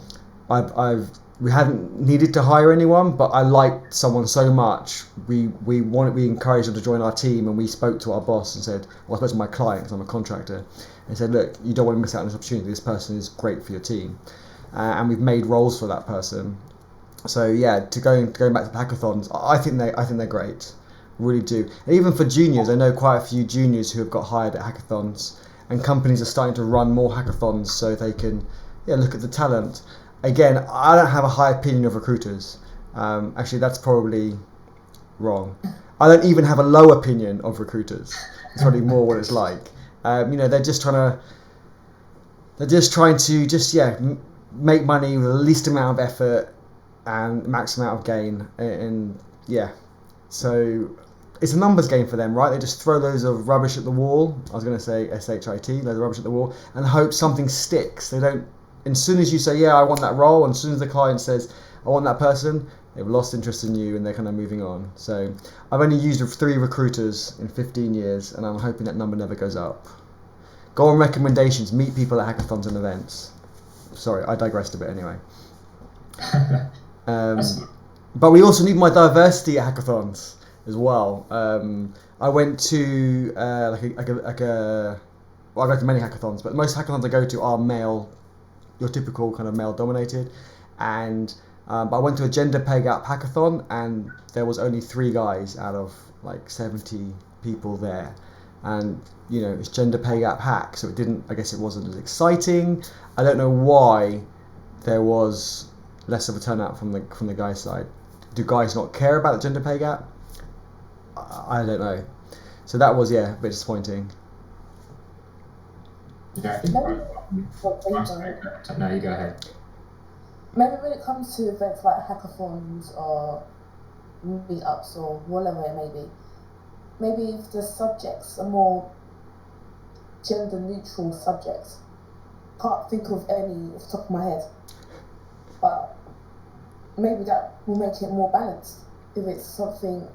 we hadn't needed to hire anyone, but I liked someone so much, we encouraged them to join our team, and we spoke to our boss and said, well, I spoke to my client because I'm a contractor, and said, look, you don't want to miss out on this opportunity. This person is great for your team. And we've made roles for that person. So yeah, going back to hackathons, I think they're great, really do. And even for juniors, I know quite a few juniors who have got hired at hackathons, and companies are starting to run more hackathons so they can look at the talent. Again, I don't have a high opinion of recruiters. Actually, that's probably wrong. I don't even have a low opinion of recruiters. It's probably more what it's like. They're just trying to make money with the least amount of effort and max amount of gain, and so it's a numbers game for them, right? They just throw loads of rubbish at the wall. I was going to say SHIT, loads of rubbish at the wall, and hope something sticks. They don't. As soon as you say, yeah, I want that role, and as soon as the client says, I want that person, they've lost interest in you and they're kind of moving on. So I've only used 3 recruiters in 15 years, and I'm hoping that number never goes up. Go on recommendations, meet people at hackathons and events. Sorry, I digressed a bit anyway. But we also need more diversity at hackathons as well. I went to I go to many hackathons, but most hackathons I go to are male, your typical kind of male dominated, and but I went to a gender pay gap hackathon and there was only 3 guys out of like 70 people there, and it's gender pay gap hack, so I guess it wasn't as exciting. I don't know why there was less of a turnout from the guys' side. Do guys not care about the gender pay gap? I don't know. So that was a bit disappointing. Yeah, I think no, you go ahead. Maybe when it comes to events like hackathons or meetups or whatever it may be, maybe if the subjects are more gender neutral subjects. Can't think of any off the top of my head, but maybe that will make it more balanced if it's something.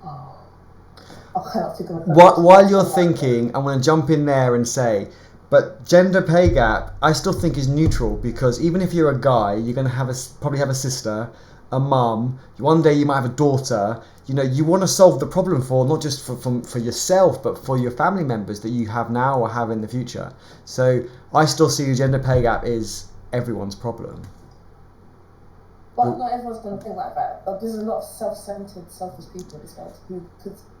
I cannot think of it. While you're thinking, I'm going to jump in there and say, but gender pay gap, I still think is neutral, because even if you're a guy, you're going to probably have a sister, a mum. One day you might have a daughter. You want to solve the problem for not just for yourself, but for your family members that you have now or have in the future. So I still see the gender pay gap is everyone's problem. But not everyone's going to think like that. But there's a lot of self-centered, selfish people in this world who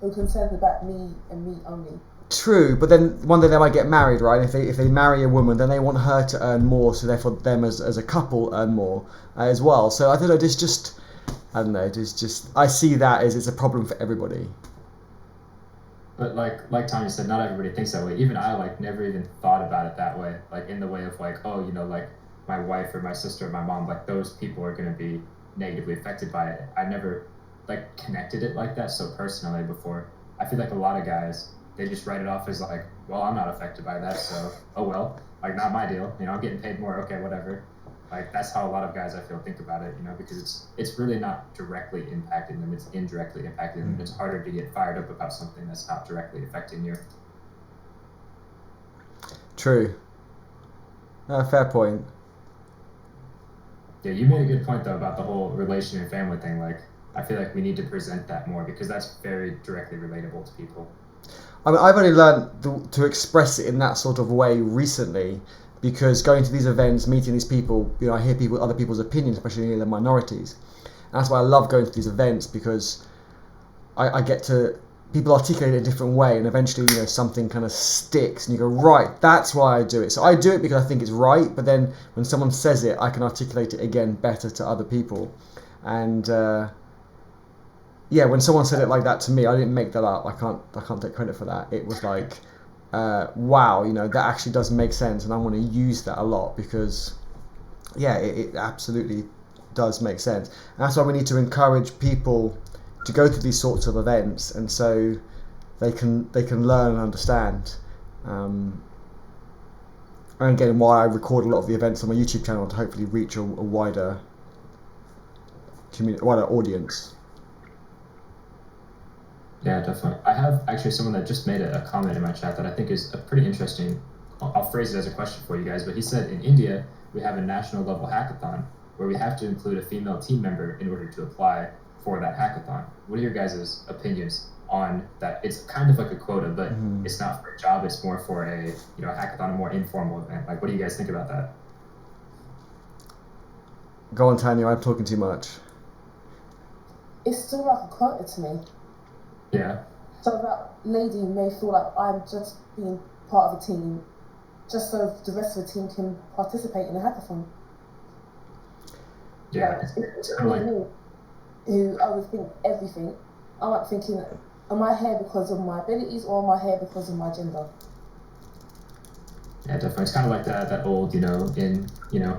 are concerned about me and me only. True, but then one day they might get married, right? If they marry a woman, then they want her to earn more, so therefore them as a couple earn more as well. So I don't know. I don't know. It's just I see that as it's a problem for everybody. But like Tanya said, not everybody thinks that way. Even I never even thought about it that way. Like in the way of my wife or my sister or my mom. Like those people are going to be negatively affected by it. I never like connected it like that so personally before. I feel like a lot of guys, they just write it off as like, well, I'm not affected by that, so oh well, like not my deal. You know, I'm getting paid more. Okay, whatever. Like that's how a lot of guys I feel think about it. You know, because it's really not directly impacting them. It's indirectly impacting them. It's harder to get fired up about something that's not directly affecting you. True. Fair point. Yeah, you made a good point though about the whole relation and family thing. Like, I feel like we need to present that more because that's very directly relatable to people. I mean, I've only learned to express it in that sort of way recently, because going to these events, meeting these people, you know, I hear other people's opinions, especially the minorities. And that's why I love going to these events, because I get to, people articulate it a different way, and eventually, you know, something kind of sticks, and you go, right, that's why I do it. So I do it because I think it's right, but then when someone says it, I can articulate it again better to other people. And yeah, when someone said it like that to me, I didn't make that up. I can't take credit for that. It was like, wow, you know, that actually does make sense, and I want to use that a lot, because yeah, it absolutely does make sense. And that's why we need to encourage people to go to these sorts of events, and so they can learn and understand. And again, why I record a lot of the events on my YouTube channel, to hopefully reach a wider audience. Yeah, definitely. I have actually someone that just made a comment in my chat that I think is a pretty interesting. I'll phrase it as a question for you guys, but he said in India we have a national level hackathon where we have to include a female team member in order to apply for that hackathon. What are your guys' opinions on that? It's kind of like a quota, but it's not for a job. It's more for a hackathon, a more informal event. Like, what do you guys think about that? Go on, Tanya. I'm talking too much. It's still like a quota to me. Yeah. So that lady may feel like I'm just being part of a team, just so the rest of the team can participate in the hackathon. Yeah. It's kind of like me, who overthink everything. I'm like thinking, am I here because of my abilities, or am I here because of my gender? Yeah, definitely. It's kind of like that old, in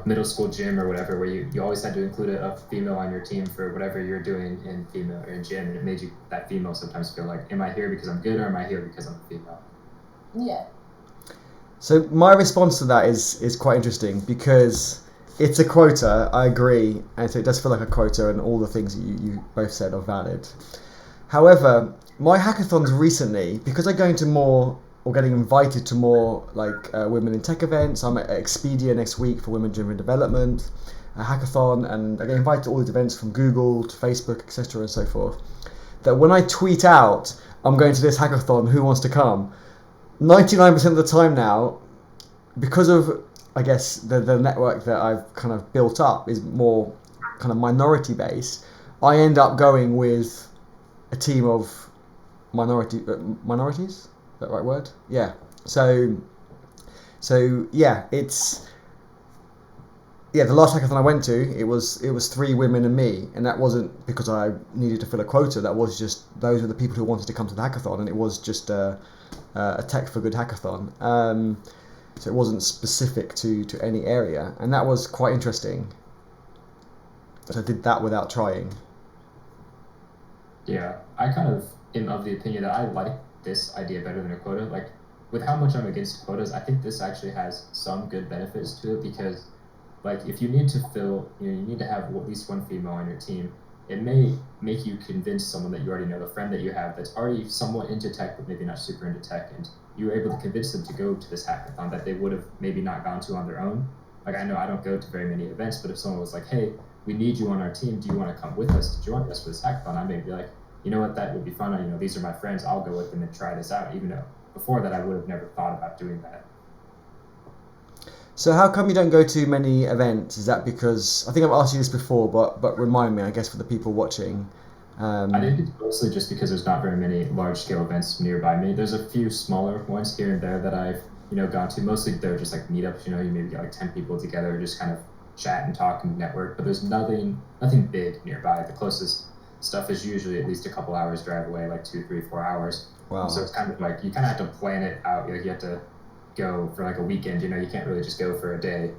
middle school gym or whatever, where you always had to include a female on your team for whatever you're doing in female or in gym, and it made that female sometimes feel like, am I here because I'm good, or am I here because I'm a female? Yeah. So my response to that is quite interesting, because it's a quota, I agree, and so it does feel like a quota, and all the things that you both said are valid. However, my hackathons recently, because I'm going to more, or getting invited to more, like women in tech events. I'm at Expedia next week for women driven development, a hackathon, and I get invited to all these events from Google to Facebook, etc. and so forth. That when I tweet out, I'm going to this hackathon, who wants to come? 99% of the time now, because of, I guess, the network that I've kind of built up is more kind of minority based, I end up going with a team of minorities? Is that the right word? Yeah. So yeah, the last hackathon I went to, it was 3 women and me, and that wasn't because I needed to fill a quota. That was just, those were the people who wanted to come to the hackathon, and it was just a Tech for Good hackathon. So it wasn't specific to any area, and that was quite interesting. So I did that without trying. Yeah, I kind of am of the opinion that I like this idea better than a quota. Like, with how much I'm against quotas, I think this actually has some good benefits to it, because like, if you need to fill, you need to have at least one female on your team. It may make you convince someone that you already know, the friend that you have that's already somewhat into tech, but maybe not super into tech, and you were able to convince them to go to this hackathon that they would have maybe not gone to on their own. Like, I know I don't go to very many events, but if someone was like, hey, we need you on our team, do you want to come with us to join us for this hackathon? I may be like, you know what, that would be fun. These are my friends, I'll go with them and try this out, even though before that I would have never thought about doing that. So how come you don't go to many events? Is that because, I think I've asked you this before, but remind me, I guess, for the people watching. I think it's mostly just because there's not very many large-scale events nearby me. There's a few smaller ones here and there that I've gone to. Mostly they're just like meetups. You maybe get like 10 people together, just kind of chat and talk and network. But there's nothing big nearby. The closest stuff is usually at least a couple hours drive away, like 2, 3, 4 hours. Wow. So it's kind of like you kind of have to plan it out. Like, you have to go for like a weekend. You can't really just go for a day.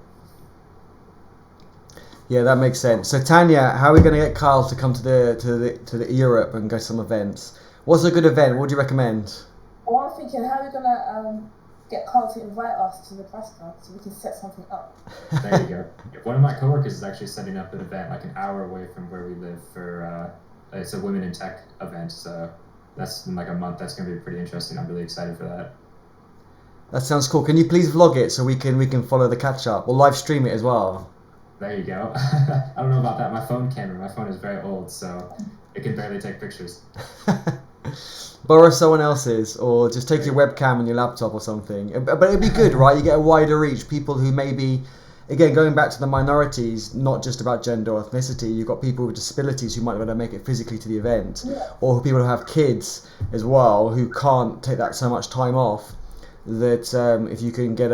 Yeah, that makes sense. So Tanya, how are we going to get Kyle to come to the Europe and go to some events? What's a good event? What do you recommend? Well, I'm thinking, how are we gonna get Carl to invite us to Nebraska so we can set something up? There you go. One of my coworkers is actually setting up an event like an hour away from where we live for it's a women in tech event. So that's in like a month. That's gonna be pretty interesting. I'm really excited for that. That sounds cool. Can you please vlog it so we can follow the catch up or live stream it as well? There you go. I don't know about that. My phone is very old, so it can barely take pictures. Borrow someone else's, or just take your webcam and your laptop or something. But it'd be good, right? You get a wider reach. People who maybe, again, going back to the minorities, not just about gender or ethnicity. You've got people with disabilities who might not be able to make it physically to the event, or people who have kids as well who can't take that so much time off. That if you can get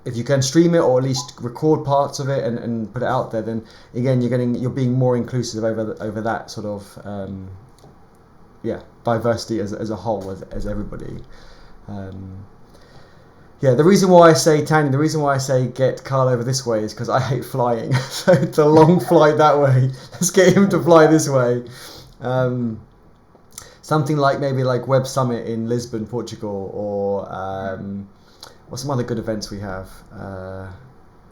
if you can stream it or at least record parts of it and put it out there, then again you're being more inclusive over that sort of diversity as a whole, as everybody. The reason why I say Tanya, the reason why I say get Carl over this way is because I hate flying. So it's a long flight that way. Let's get him to fly this way. Something like maybe like Web Summit in Lisbon, Portugal, or what's some other good events we have.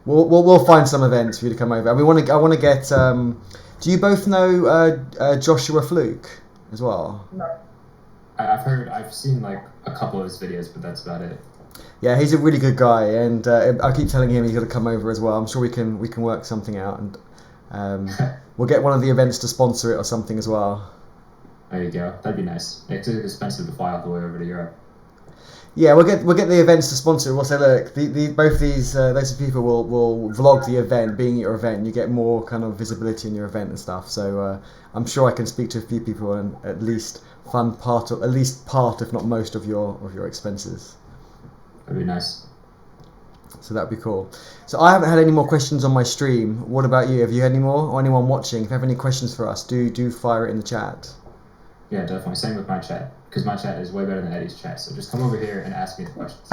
We'll find some events for you to come over. And I want to get. Do you both know Joshua Fluke as well? No. I've seen like a couple of his videos, but that's about it. Yeah, he's a really good guy, and I keep telling him he's got to come over as well. I'm sure we can work something out, and we'll get one of the events to sponsor it or something as well. There you go. That'd be nice. It's expensive to fly all the way over to Europe. Yeah, we'll get the events to sponsor it. We'll say, look, both those people will vlog the event, being at your event, and you get more kind of visibility in your event and stuff. So I'm sure I can speak to a few people and at least fund part, if not most, of your expenses. That'd be nice. So that'd be cool. So I haven't had any more questions on my stream. What about you? Have you had any more? Or anyone watching? If you have any questions for us, do fire it in the chat. Yeah, definitely. Same with my chat, because my chat is way better than Eddie's chat. So just come over here and ask me the questions.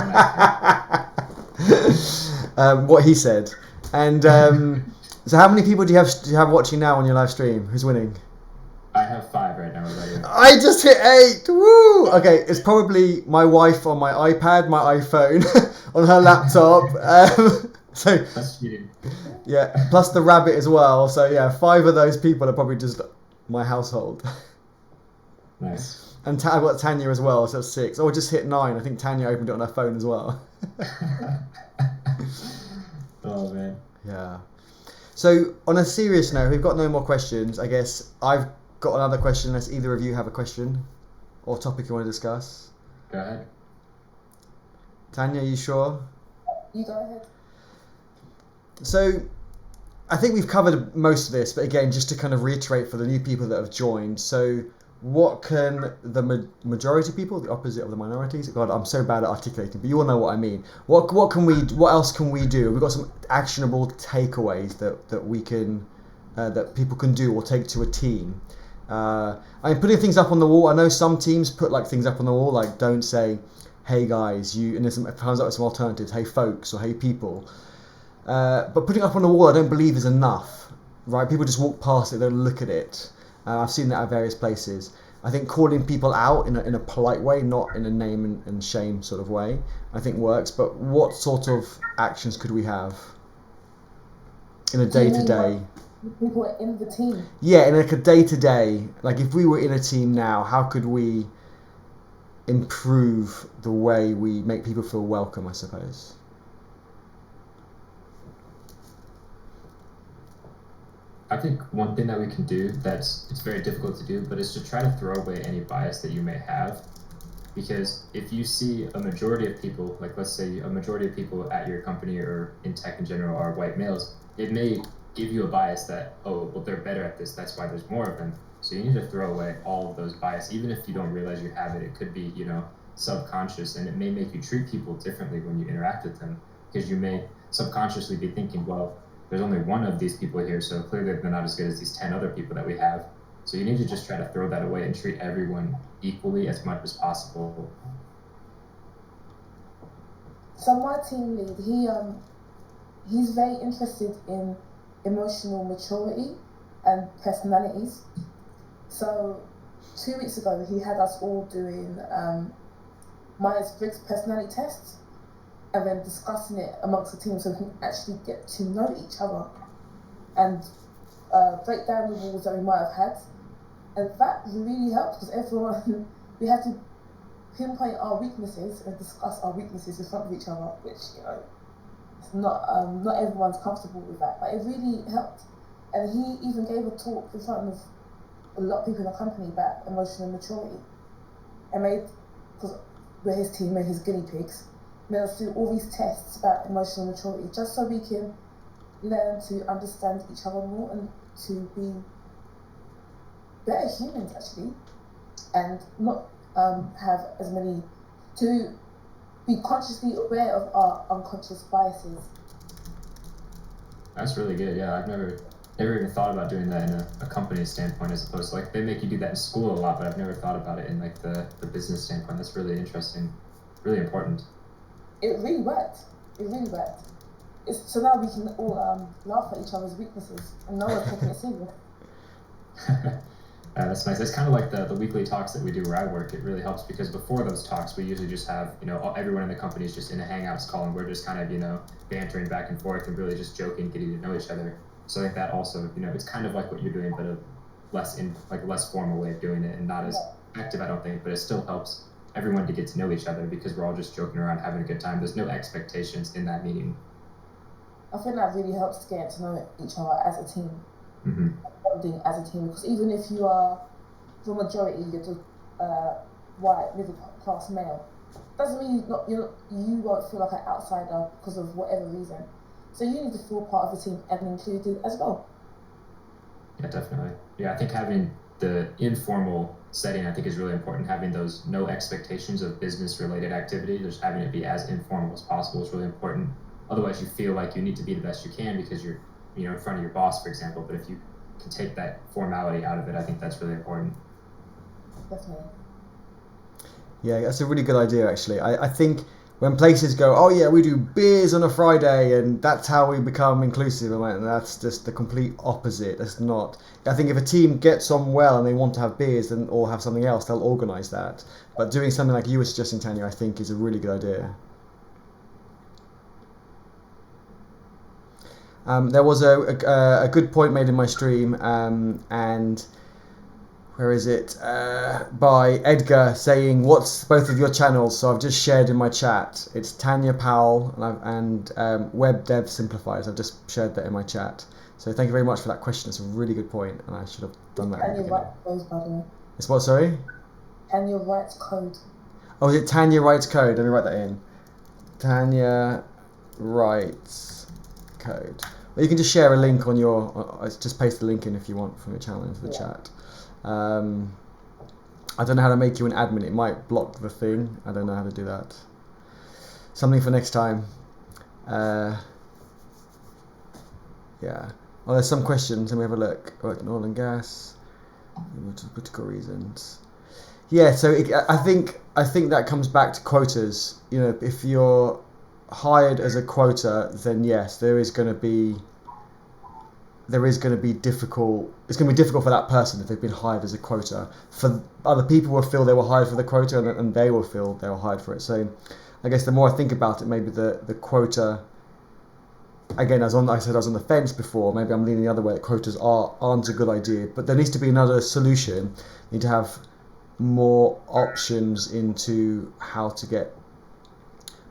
What he said. And so how many people do you have watching now on your live stream? Who's winning? I have 5 right now. What about you? I just hit 8. Woo! Okay, it's probably my wife on my iPad, my iPhone, on her laptop. So that's cheating. Yeah, plus the rabbit as well. So yeah, 5 of those people are probably just my household. Nice. And I've got Tanya as well, so that's 6. Oh, I just hit 9. I think Tanya opened it on her phone as well. Oh man. Yeah. So on a serious note, we've got no more questions. I guess I've got another question unless either of you have a question or topic you want to discuss. Go ahead. Tanya, are you sure? You go ahead. So I think we've covered most of this, but again, just to kind of reiterate for the new people that have joined. So what can the majority of people, the opposite of the minorities? God, I'm so bad at articulating, but you all know what I mean. What else can we do? We've got some actionable takeaways that we can that people can do or take to a team. Putting things up on the wall. I know some teams put like things up on the wall, like don't say, "Hey guys," and there's comes up with some alternatives. "Hey folks" or "Hey people." But putting it up on the wall, I don't believe is enough. Right? People just walk past it, they don't look at it. I've seen that at various places. I think calling people out in a polite way, not in a name and shame sort of way, I think works. But what sort of actions could we have in a day-to-day? People in the team. Yeah, in like a day-to-day. Like if we were in a team now, how could we improve the way we make people feel welcome, I suppose? I think one thing that we can do it's very difficult to do, but is to try to throw away any bias that you may have. Because if you see a majority of people, like let's say a majority of people at your company or in tech in general are white males, it may give you a bias that, oh, well, they're better at this, that's why there's more of them. So you need to throw away all of those bias, even if you don't realize you have it. It could be, subconscious, and it may make you treat people differently when you interact with them, because you may subconsciously be thinking, well, there's only one of these people here, so clearly they're not as good as these 10 other people that we have. So you need to just try to throw that away and treat everyone equally as much as possible. So my team lead, he's very interested in emotional maturity and personalities. So 2 weeks ago, he had us all doing Myers-Briggs personality tests and then discussing it amongst the team so we can actually get to know each other and break down the rules that we might have had. And that really helped because everyone, we had to pinpoint our weaknesses and discuss our weaknesses in front of each other, which, it's not everyone's comfortable with that, but it really helped. And he even gave a talk in front of a lot of people in the company about emotional maturity and because we're his team, we're his guinea pigs, made us do all these tests about emotional maturity just so we can learn to understand each other more and to be better humans actually, and not have as many, to be consciously aware of our unconscious biases. That's really good. Yeah, I've never even thought about doing that in a company standpoint, as opposed to like they make you do that in school a lot, but I've never thought about it in like the business standpoint. That's really interesting, really important. It really worked. So now we can all laugh at each other's weaknesses and no one's taking it serious. That's nice. That's kind of like the weekly talks that we do where I work. It really helps because before those talks, we usually just have, everyone in the company is just in a Hangouts call and we're just kind of, bantering back and forth and really just joking, getting to know each other. So I think that also, it's kind of like what you're doing, but a less formal way of doing it and not as active, I don't think, but it still helps everyone to get to know each other because we're all just joking around, having a good time. There's no expectations in that meeting. I think that really helps to get to know each other as a team. Mm-hmm. Bonding as a team, because even if you are the majority, you're the white middle class male, doesn't mean you won't feel like an outsider because of whatever reason. So you need to feel part of the team and included as well. Yeah, definitely. Yeah, I think having the informal setting, I think, is really important. Having those no expectations of business-related activity, just having it be as informal as possible is really important. Otherwise, you feel like you need to be the best you can because you're, in front of your boss, for example. But if you can take that formality out of it, I think that's really important. Definitely. Yeah, that's a really good idea, actually. I think when places go, oh yeah, we do beers on a Friday and that's how we become inclusive, I'm like, that's just the complete opposite. That's not. I think if a team gets on well and they want to have beers or have something else, they'll organise that. But doing something like you were suggesting, Tanya, I think is a really good idea. There was a good point made in my stream, and where is it? By Edgar saying, "What's both of your channels?" So I've just shared in my chat. It's Tanya Powell and Web Dev Simplified. So I've just shared that in my chat. So thank you very much for that question. It's a really good point, and I should have done that. Tanya writes code, by the way. It's what? Sorry. Tanya writes code. Oh, is it Tanya writes code? Let me write that in. Tanya writes code. Well, you can just share a link on just paste the link in if you want from your channel into the chat. I don't know how to make you an admin. It might block the thing. I don't know how to do that. Something for next time. Yeah. Oh, there's some questions. Let me have a look. Worked in oil and gas. Political reasons. Yeah. So I think that comes back to quotas. If you're hired as a quota, then yes, there is going to be difficult. It's going to be difficult for that person if they've been hired as a quota. For other people will feel they were hired for the quota, and they will feel they were hired for it. So, I guess the more I think about it, maybe the quota. Again, I said I was on the fence before. Maybe I'm leaning the other way. That quotas aren't a good idea, but there needs to be another solution. You need to have more options into how to get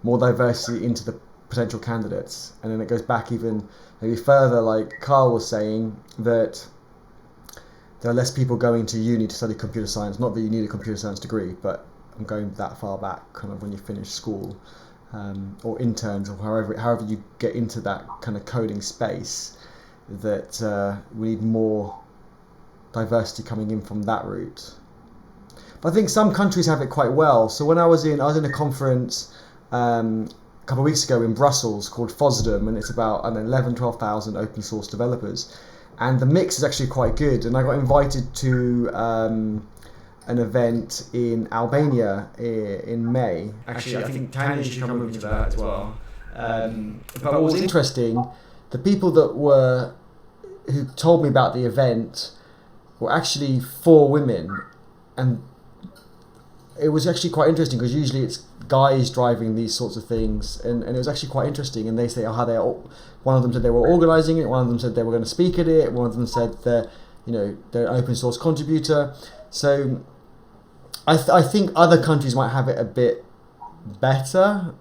more diversity into the potential candidates. And then it goes back even maybe further, like Carl was saying, that there are less people going to uni to study computer science. Not that you need a computer science degree, but I'm going that far back, kind of when you finish school, or interns, or however you get into that kind of coding space, that we need more diversity coming in from that route. But I think some countries have it quite well. So when I was in a conference a couple of weeks ago in Brussels called FOSDEM, and it's about 12,000 open source developers, and the mix is actually quite good. And I got invited to an event in Albania in May. Actually, I think Tanya should come over to that as well. But what was interesting, the people that were who told me about the event were actually 4 women, and it was actually quite interesting because usually it's guys driving these sorts of things, and it was actually quite interesting. And they say how they all, one of them said they were organising it, one of them said they were going to speak at it, one of them said they're an open source contributor. So I think other countries might have it a bit better.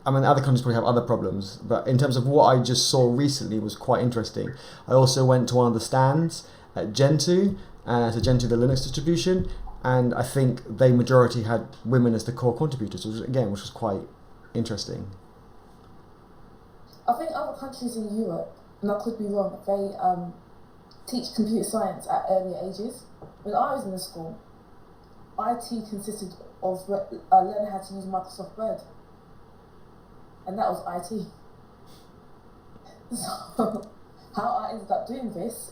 I mean, other countries probably have other problems, but in terms of what I just saw recently was quite interesting. I also went to one of the stands at Gentoo, so Gentoo, the Linux distribution, and I think they majority had women as the core contributors, which was quite interesting. I think other countries in Europe, and I could be wrong, they teach computer science at earlier ages. When I was in the school, IT consisted of learning how to use Microsoft Word, and that was IT. So how I ended up doing this,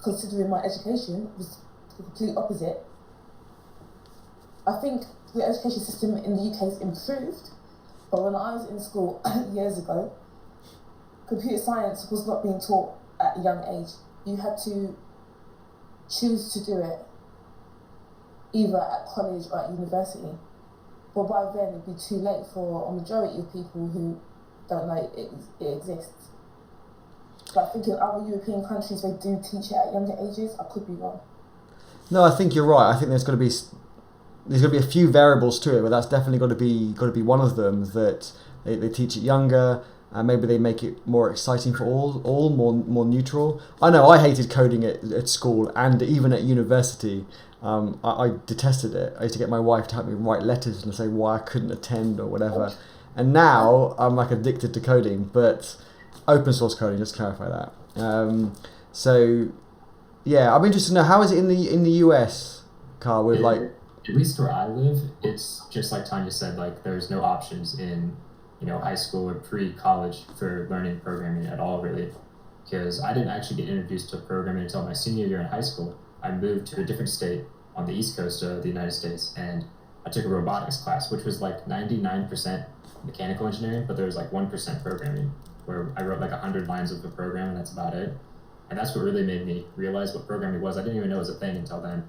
considering my education, was the complete opposite. I think the education system in the UK has improved, but when I was in school years ago, computer science was not being taught at a young age. You had to choose to do it either at college or at university. But by then it'd be too late for a majority of people who don't know it exists. But I think in other European countries they do teach it at younger ages. I could be wrong. No, I think you're right. I think there's going to be a few variables to it, but that's definitely got to be one of them, that they teach it younger. Maybe they make it more exciting for all more neutral. I know I hated coding at school and even at university. I detested it. I used to get my wife to help me write letters and say why I couldn't attend or whatever. And now I'm like addicted to coding, but open source coding, just to clarify that. So yeah, I'm interested to know, how is it in the US, Carl, with like... At least where I live, it's just like Tanya said, like there's no options in high school or pre-college for learning programming at all, really, because I didn't actually get introduced to programming until my senior year in high school. I moved to a different state on the east coast of the United States, and I took a robotics class, which was like 99% mechanical engineering, but there was like 1% programming, where I wrote like 100 lines of the program, and that's about it. And that's what really made me realize what programming was. I didn't even know it was a thing until then.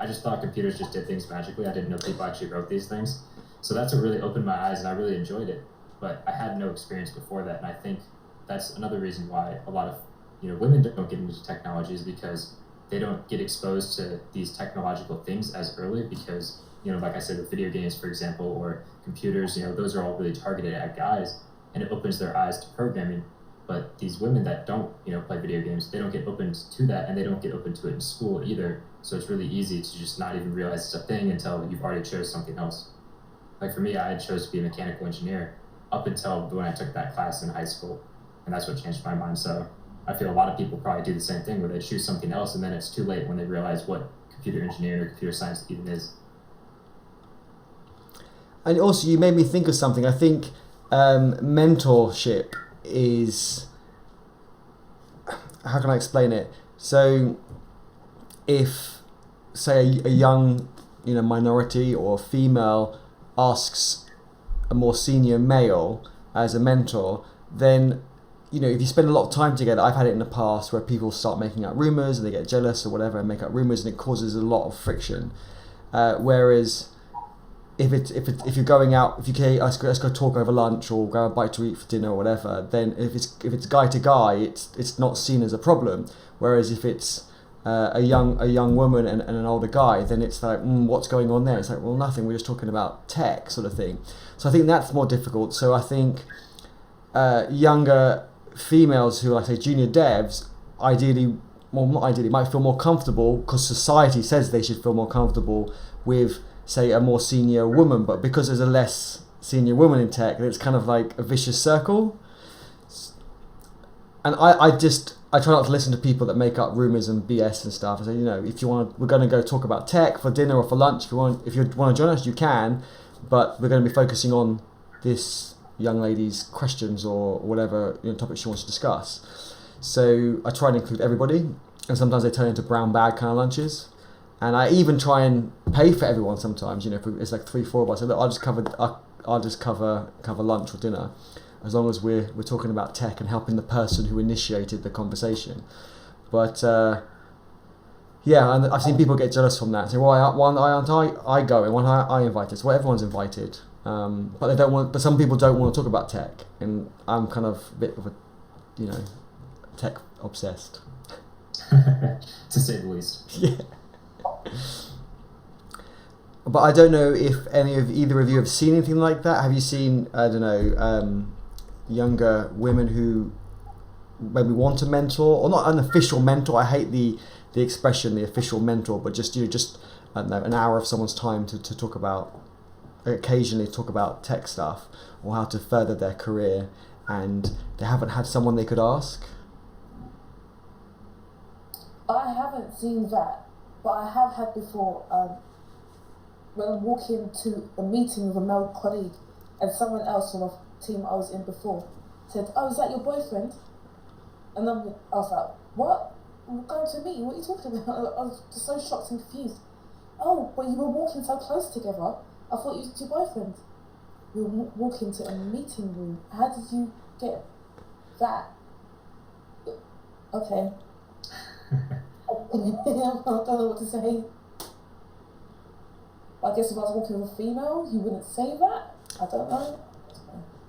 I just thought computers just did things magically. I didn't know people actually wrote these things. So that's what really opened my eyes, and I really enjoyed it. But I had no experience before that, and I think that's another reason why a lot of women don't get into technologies, because they don't get exposed to these technological things as early, because like I said, with video games, for example, or computers, those are all really targeted at guys, and it opens their eyes to programming. But these women that don't play video games, they don't get opened to that, and they don't get open to it in school either. So it's really easy to just not even realize it's a thing until you've already chose something else. Like for me, I had chose to be a mechanical engineer up until when I took that class in high school, and that's what changed my mind. So I feel a lot of people probably do the same thing, where they choose something else, and then it's too late when they realize what computer engineering or computer science even is. And also, you made me think of something. I think mentorship is... How can I explain it? So if, say, a young minority or female asks a more senior male as a mentor, then if you spend a lot of time together, I've had it in the past where people start making up rumors and they get jealous or whatever and make up rumors, and it causes a lot of friction. Whereas if you're going out, if you can, let's go talk over lunch or grab a bite to eat for dinner or whatever, then if it's guy to guy, it's not seen as a problem. Whereas if it's a young woman and an older guy, then it's like, what's going on there? It's like, well, nothing, we're just talking about tech, sort of thing. So I think that's more difficult. So I think younger females who are, say, junior devs, might feel more comfortable, because society says they should feel more comfortable with, say, a more senior woman. But because there's a less senior woman in tech, it's kind of like a vicious circle. And I try not to listen to people that make up rumors and BS and stuff. I say, if you want, we're going to go talk about tech for dinner or for lunch. If you want to join us, you can, but we're going to be focusing on this young lady's questions or whatever topic she wants to discuss. So I try and include everybody, and sometimes they turn into brown bag kind of lunches. And I even try and pay for everyone sometimes. If it's like 3-4 of us, so look, I'll just cover lunch or dinner. as long as we're talking about tech and helping the person who initiated the conversation. But yeah, and I've seen people get jealous from that. Say, why aren't I going? Why aren't I invited? So everyone's invited, but they don't want. But some people don't want to talk about tech, and I'm kind of a bit of a, tech obsessed. To say the least. Yeah. But I don't know if either of you have seen anything like that. Have you seen, I don't know, younger women who maybe want a mentor, or not an official mentor? I hate the expression, the official mentor, but just I don't know, an hour of someone's time to talk about, occasionally talk about tech stuff or how to further their career, and they haven't had someone they could ask. I haven't seen that, but I have had before. When I'm walking to a meeting with a male colleague, and someone else from a team I was in before said, "Oh, is that your boyfriend?" And I was like, "What? We're going to a meeting? What are you talking about?" I was just so shocked and confused. "Oh, but you were walking so close together. I thought you was your boyfriend." We were walking to a meeting room. How did you get that? Okay. I don't know what to say. I guess if I was walking with a female, you wouldn't say that? I don't know.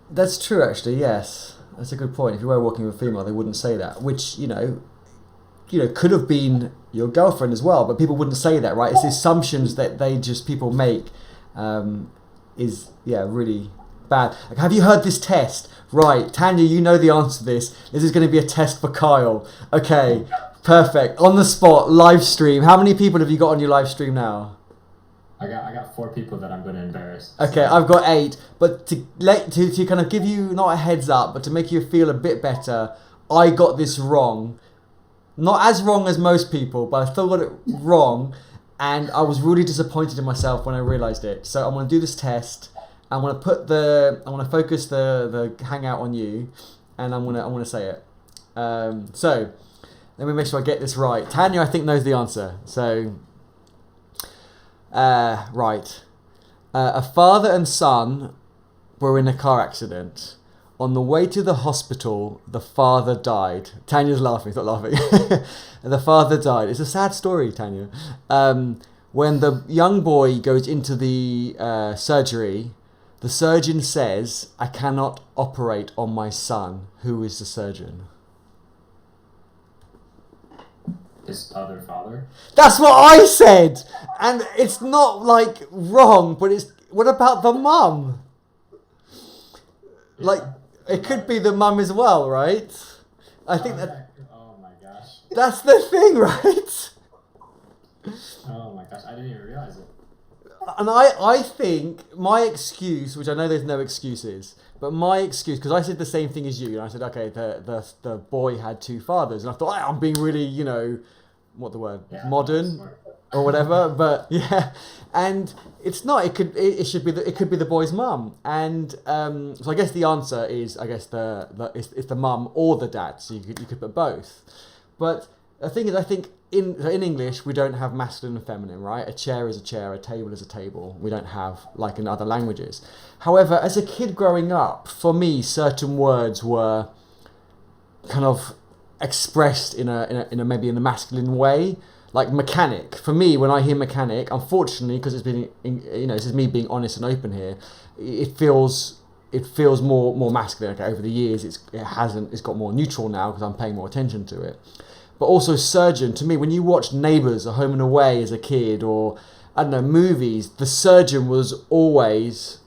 That's true, actually, yes. That's a good point. If you were walking with a female, they wouldn't say that, which, could have been your girlfriend as well, but people wouldn't say that, right? It's the assumptions that people make is really bad. Like, have you heard this test? Right, Tanya, you know the answer to this. This is going to be a test for Kyle. Okay, perfect. On the spot, live stream. How many people have you got on your live stream now? I got 4 people that I'm going to embarrass. Okay, I've got 8. But to kind of give you not a heads up, but to make you feel a bit better, I got this wrong. Not as wrong as most people, but I still got it wrong, and I was really disappointed in myself when I realised it. So I'm going to do this test. I'm going to focus the hangout on you, and I'm going to say it. So let me make sure I get this right. Tanya, I think, knows the answer. So. Right. A father and son were in a car accident. On the way to the hospital, the father died. Tanya's laughing, he's not laughing. The father died. It's a sad story, Tanya. When the young boy goes into the surgery, the surgeon says, "I cannot operate on my son." Who is the surgeon? His other father? That's what I said! And it's not, wrong, but it's... What about the mum? Yeah. It could be the mum as well, right? I think that... Oh my gosh. That's the thing, right? Oh my gosh, I didn't even realize it. And I think my excuse, which I know there's no excuses, but my excuse, because I said the same thing as you, and I said, okay, the boy had 2 fathers, and I thought, I'm being really, what the word, modern or whatever, but yeah, and it's not. It could be the boy's mum, and so I guess the answer is it's the mum or the dad. So you could put both, but the thing is, I think in English we don't have masculine and feminine, right? A chair is a chair, a table is a table. We don't have like in other languages. However, as a kid growing up, for me, certain words were kind of expressed in a maybe in a masculine way, like mechanic. For me, when I hear mechanic, unfortunately, because it's been this is me being honest and open here, it feels more masculine. Okay, over the years it's got more neutral now because I'm paying more attention to it. But also surgeon, to me, when you watch Neighbours or Home and Away as a kid, or I don't know, movies, the surgeon was always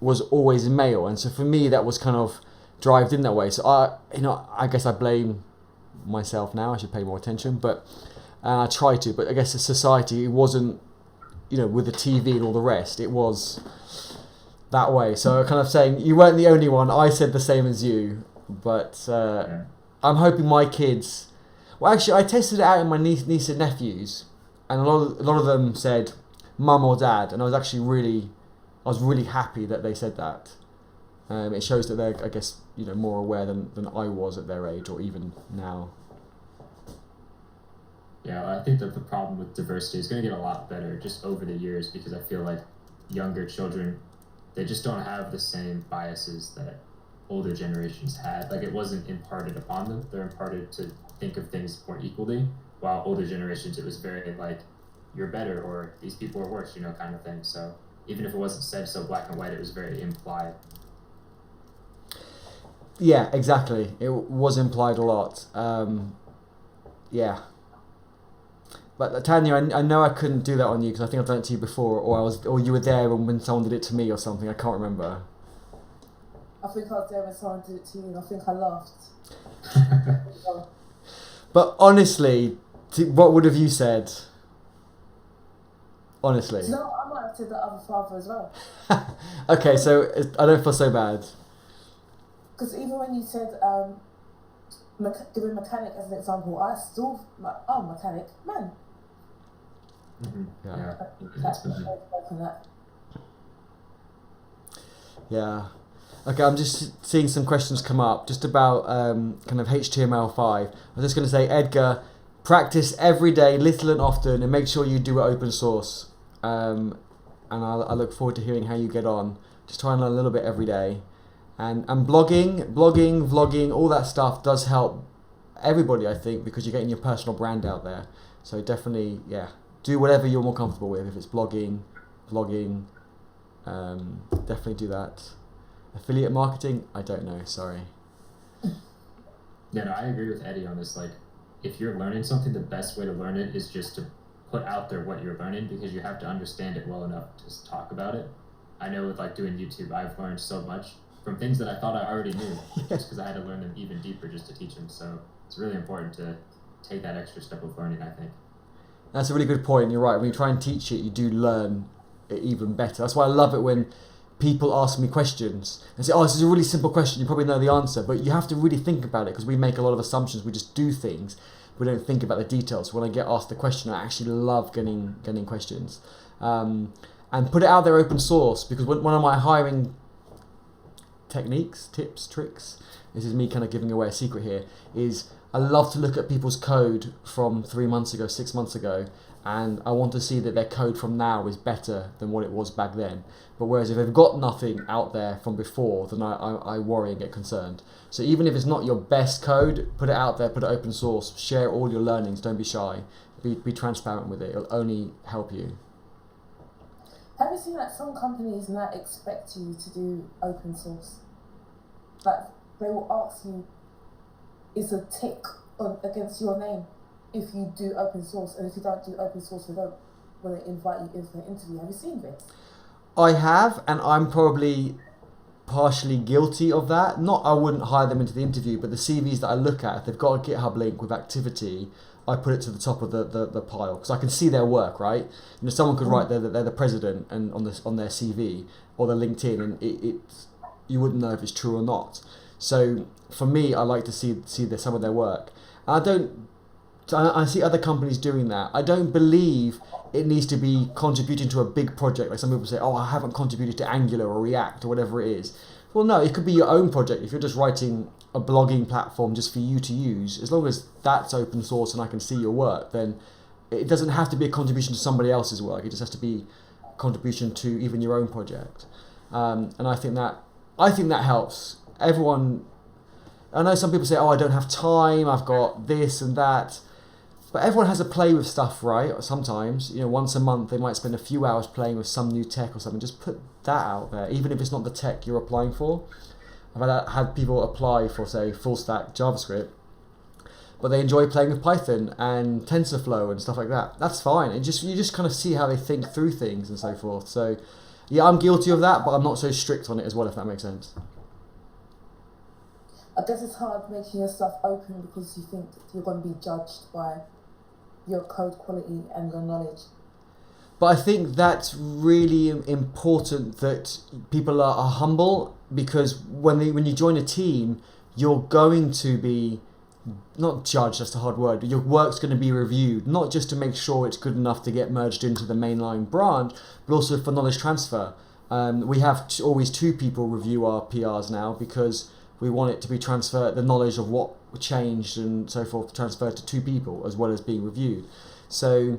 male, and so for me that was kind of drived in that way. So I guess I blame myself now. I should pay more attention, but I try to. But I guess the society, it wasn't, with the TV and all the rest, it was that way. So kind of saying you weren't the only one. I said the same as you, but I'm hoping my kids. Well, actually, I tested it out in my niece and nephews, and a lot of them said mum or dad, and I was really happy that they said that. It shows that they're, I guess, more aware than I was at their age, or even now. Yeah, I think that the problem with diversity is going to get a lot better just over the years, because I feel like younger children, they just don't have the same biases that older generations had. Like, it wasn't imparted upon them. They're imparted to think of things more equally, while older generations, it was very like, you're better, or these people are worse, you know, kind of thing. So even if it wasn't said so black and white, it was very implied. Yeah, exactly. It was implied a lot. Yeah. But Tanya, I know I couldn't do that on you because I think I've done it to you before, or you were there when someone did it to me or something. I can't remember. I think I was there when someone did it to you, and I think I laughed. But honestly, what would have you said? Honestly. No, I might have said the other father as well. Okay, so I don't feel so bad. Because even when you said giving mechanic as an example, I still like, oh, mechanic, man. Mm-hmm. Yeah. That's that. Yeah. Okay, I'm just seeing some questions come up just about kind of HTML5. I'm just going to say, Edgar, practice every day, little and often, and make sure you do it open source. And I look forward to hearing how you get on. Just try and learn a little bit every day. And blogging, vlogging, all that stuff does help everybody, I think, because you're getting your personal brand out there. So definitely, yeah, do whatever you're more comfortable with. If it's blogging, vlogging, definitely do that. Affiliate marketing, I don't know, sorry. Yeah, no, I agree with Eddie on this. Like, if you're learning something, the best way to learn it is just to put out there what you're learning, because you have to understand it well enough to talk about it. I know with like doing YouTube, I've learned so much from things that I thought I already knew, just because I had to learn them even deeper just to teach them. So it's really important to take that extra step of learning, I think. That's a really good point. You're right. When you try and teach it, you do learn it even better. That's why I love it when people ask me questions and say, oh, this is a really simple question, you probably know the answer, but you have to really think about it, because we make a lot of assumptions, we just do things, we don't think about the details. When I get asked a question, I actually love getting questions. And put it out there open source, because one of my hiring techniques, tips, tricks, this is me kind of giving away a secret here, is I love to look at people's code from 3 months ago, 6 months ago, and I want to see that their code from now is better than what it was back then. But whereas if they've got nothing out there from before, then I worry and get concerned. So even if it's not your best code, put it out there, put it open source, share all your learnings, don't be shy, be transparent with it, it'll only help you. Have you seen like some companies now expect you to do open source? Like they will ask you, is a tick against your name if you do open source, and if you don't do open source, they don't want to invite you in for an interview. Have you seen this? I have, and I'm probably partially guilty of that. Not I wouldn't hire them into the interview, but the CVs that I look at, if they've got a GitHub link with activity, I put it to the top of the pile, because I can see their work, right? You know, someone could write that they're the president and on their CV or their LinkedIn, and you wouldn't know if it's true or not. So for me, I like to see some of their work. I see other companies doing that. I don't believe it needs to be contributing to a big project. Like some people say, oh, I haven't contributed to Angular or React or whatever it is. Well, no, it could be your own project. If you're just writing a blogging platform just for you to use, as long as that's open source and I can see your work, then it doesn't have to be a contribution to somebody else's work. It just has to be a contribution to even your own project. And I think that helps. Everyone, I know some people say, oh, I don't have time, I've got this and that. But everyone has a play with stuff, right? Sometimes, once a month they might spend a few hours playing with some new tech or something. Just put that out there, even if it's not the tech you're applying for. I've had people apply for, say, full stack JavaScript, but they enjoy playing with Python and TensorFlow and stuff like that. That's fine. You just kind of see how they think through things and so forth. So, yeah, I'm guilty of that, but I'm not so strict on it as well, if that makes sense. I guess it's hard making your stuff open because you think you're going to be judged by your code quality and your knowledge. But I think that's really important, that people are humble, because when you join a team, you're going to be not judged, that's a hard word, but your work's going to be reviewed, not just to make sure it's good enough to get merged into the mainline branch, but also for knowledge transfer. We have always 2 people review our PRs now, because we want it to be transferred, the knowledge of what changed and so forth, transferred to 2 people as well as being reviewed. So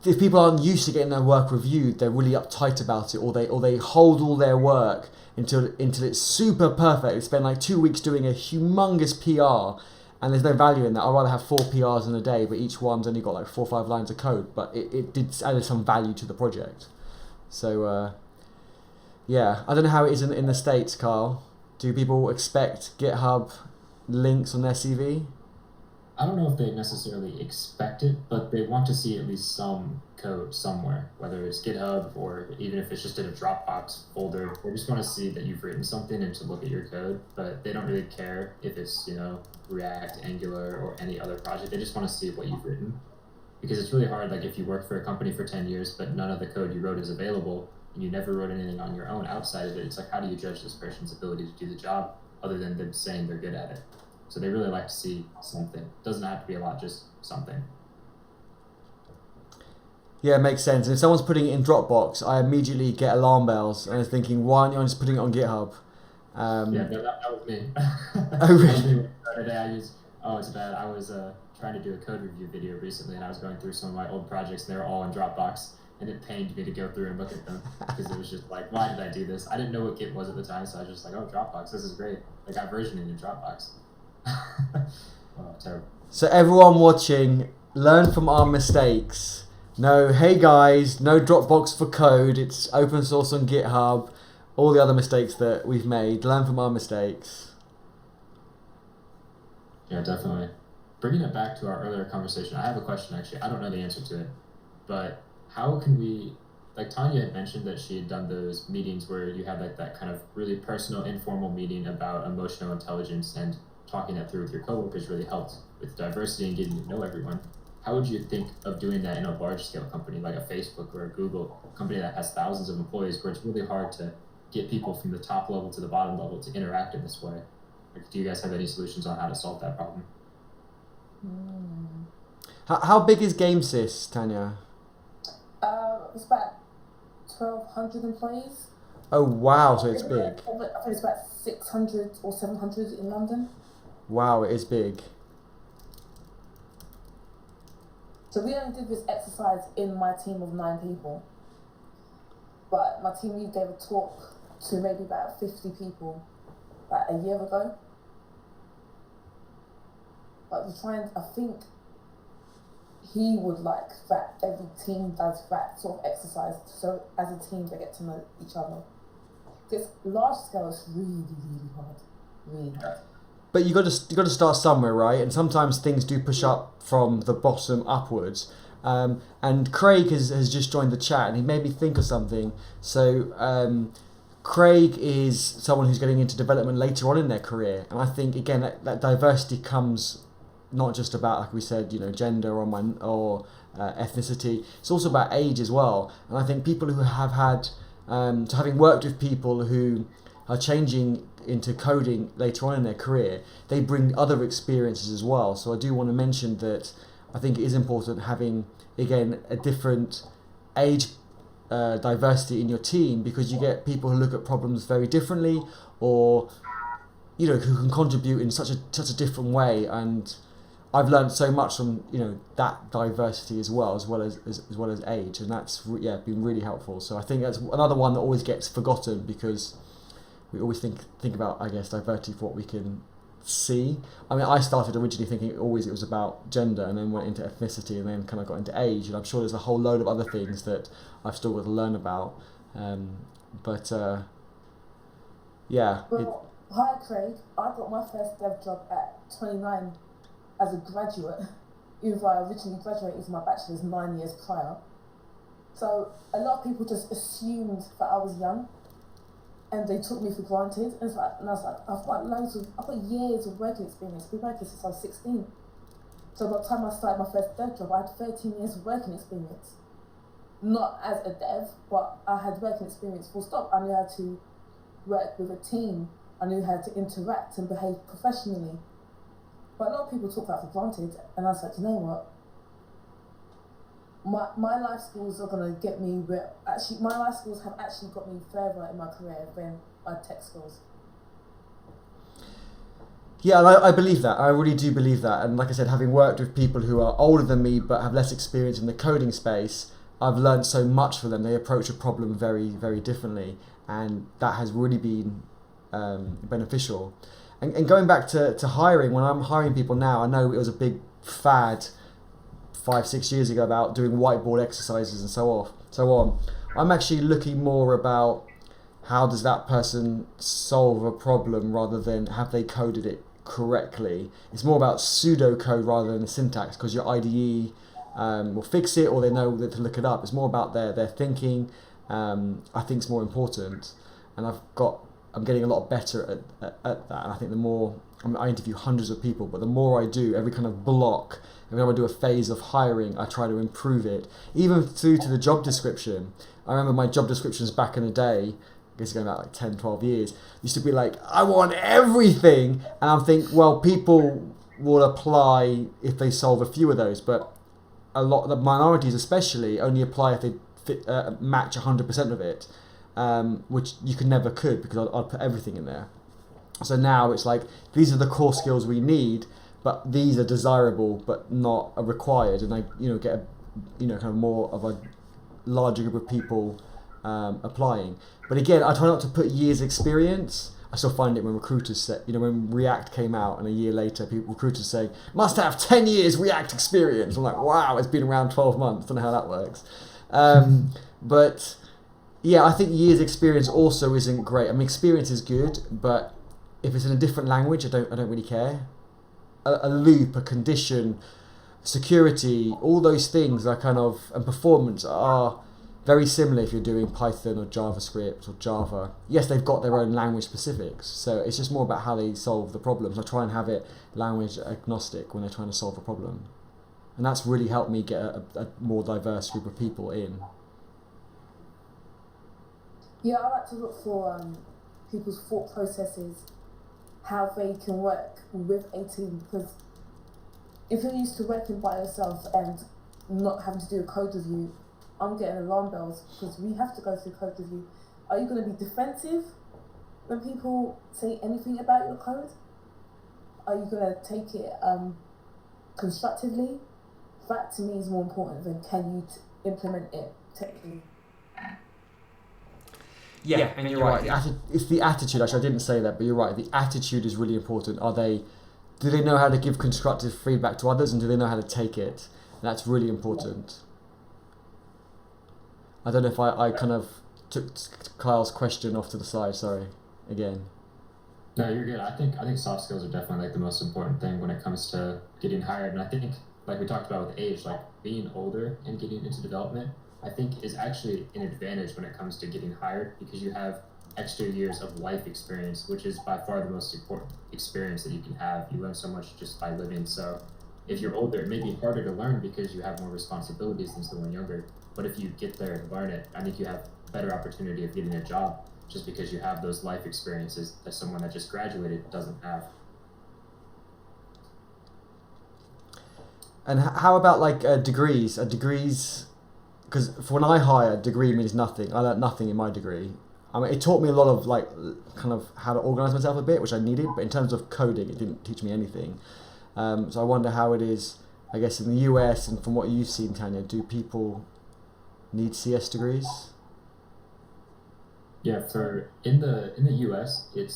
if people aren't used to getting their work reviewed, they're really uptight about it, or they hold all their work until it's super perfect. They spend like 2 weeks doing a humongous PR, and there's no value in that. I'd rather have 4 PRs in a day, but each one's only got like 4 or 5 lines of code, but it did add some value to the project. So yeah, I don't know how it is in the States, Carl. Do people expect GitHub links on their CV? I don't know if they necessarily expect it, but they want to see at least some code somewhere, whether it's GitHub or even if it's just in a Dropbox folder. They just want to see that you've written something and to look at your code, but they don't really care if it's, React, Angular, or any other project. They just want to see what you've written. Because it's really hard, like if you work for a company for 10 years, but none of the code you wrote is available, and you never wrote anything on your own outside of it, it's like, how do you judge this person's ability to do the job other than them saying they're good at it? So they really like to see something. Doesn't have to be a lot, just something. Yeah, it makes sense. And if someone's putting it in Dropbox, I immediately get alarm bells and I'm thinking, why aren't you just putting it on GitHub? Yeah, that was me. Oh, really? It's bad. I was trying to do a code review video recently, and I was going through some of my old projects, and they were all in Dropbox, and it pained me to go through and look at them because it was just like, why did I do this? I didn't know what Git was at the time, so I was just like, oh, Dropbox, this is great. I got versioning in Dropbox. Oh, terrible. So everyone watching, learn from our mistakes. No, hey guys, no Dropbox for code. It's open source on GitHub. All the other mistakes that we've made, learn from our mistakes. Yeah, definitely. Bringing it back to our earlier conversation, I have a question actually. I don't know the answer to it, but how can we, like Tanya had mentioned that she had done those meetings where you had like that kind of really personal, informal meeting about emotional intelligence, and talking that through with your coworkers really helped with diversity and getting to know everyone. How would you think of doing that in a large scale company like a Facebook or a Google, a company that has thousands of employees where it's really hard to get people from the top level to the bottom level to interact in this way? Like, do you guys have any solutions on how to solve that problem? How big is GameSys, Tanya? It's about 1,200 employees. Oh wow, so it's big. I think it's about 600 or 700 in London. Wow, it is big. So we only did this exercise in my team of 9 people. But my team lead gave a talk to maybe about 50 people about a year ago. But we're trying, I think he would like that every team does that sort of exercise, so as a team they get to know each other. Because large scale is really, really hard. Really hard. But you got to start somewhere, right? And sometimes things do push up from the bottom upwards. And Craig has just joined the chat, and he made me think of something. So Craig is someone who's getting into development later on in their career, and I think again that diversity comes not just about, like we said, gender or ethnicity. It's also about age as well. And I think people who have had, having worked with people who are changing into coding later on in their career, they bring other experiences as well. So I do want to mention that I think it is important having, again, a different age diversity in your team, because you get people who look at problems very differently, or who can contribute in such a different way. And I've learned so much from that diversity as well as age, and that's been really helpful. So I think that's another one that always gets forgotten, because we always think about, I guess, diversity for what we can see. I mean, I started originally thinking it was about gender, and then went into ethnicity, and then kind of got into age, and I'm sure there's a whole load of other things that I've still got to learn about. Well, hi Craig. I got my first dev job at 29 as a graduate, even though I originally graduated with my bachelor's 9 years prior. So a lot of people just assumed that I was young, and they took me for granted. And I was like, I've got years of working experience. I've been working since I was 16. So by the time I started my first dev job, I had 13 years of working experience. Not as a dev, but I had working experience full stop. I knew how to work with a team. I knew how to interact and behave professionally. But a lot of people took that for granted, and I was like, you know what? My life skills are going to get me where... Actually, my life skills have actually got me further in my career than my tech skills. Yeah, and I believe that. I really do believe that. And like I said, having worked with people who are older than me but have less experience in the coding space, I've learned so much from them. They approach a problem very, very differently, and that has really been beneficial. And going back to hiring, when I'm hiring people now, I know it was a big fad 5-6 years ago about doing whiteboard exercises and so on. I'm actually looking more about how does that person solve a problem rather than have they coded it correctly. It's more about pseudocode rather than the syntax, because your IDE will fix it, or they know that to look it up. It's more about their thinking. I think it's more important, and I'm getting a lot better at that. And I think the more I interview hundreds of people, but the more I do, every kind of block, every time I do a phase of hiring, I try to improve it, even through to the job description. I remember my job descriptions back in the day, I guess going back like 10, 12 years, used to be like, I want everything. And I'm thinking, well, people will apply if they solve a few of those, but a lot of the minorities especially only apply if they match 100% of it, which you could because I'd put everything in there. So now it's like, these are the core skills we need, but these are desirable but not required, and I get a kind of more of a larger group of people applying. But again, I try not to put years experience. I still find it when recruiters say, when React came out and a year later, recruiters say, must have 10 years React experience. I'm like, wow, it's been around 12 months. Don't know how that works. But yeah, I think years experience also isn't great. I mean, experience is good, but if it's in a different language, I don't really care. A loop, a condition, security, all those things are and performance are very similar if you're doing Python or JavaScript or Java. Yes, they've got their own language specifics, so it's just more about how they solve the problems. I try and have it language agnostic when they're trying to solve a problem. And that's really helped me get a more diverse group of people in. Yeah, I like to look for people's thought processes, how they can work with a team, because if you're used to working by yourself and not having to do a code review, I'm getting alarm bells because we have to go through code review. Are you going to be defensive when people say anything about your code? Are you going to take it constructively? That to me is more important than can you implement it technically. Yeah, and you're right. It's the attitude. Actually, I didn't say that, but you're right. The attitude is really important. Do they know how to give constructive feedback to others, and do they know how to take it? And that's really important. I don't know if I kind of took Kyle's question off to the side. Sorry, again. No, you're good. I think soft skills are definitely like the most important thing when it comes to getting hired. And I think, like we talked about with age, like being older and getting into development, I think is actually an advantage when it comes to getting hired, because you have extra years of life experience, which is by far the most important experience that you can have. You learn so much just by living. So if you're older, it may be harder to learn because you have more responsibilities than someone younger. But if you get there and learn it, I think you have a better opportunity of getting a job just because you have those life experiences that someone that just graduated doesn't have. And how about like degrees? Degrees, because when I hire, degree means nothing. I learned nothing in my degree. I mean, it taught me a lot of like kind of how to organize myself a bit, which I needed. But in terms of coding, it didn't teach me anything. So I wonder how it is, I guess, in the US, and from what you've seen, Tanya, do people need CS degrees? Yeah, in the US, it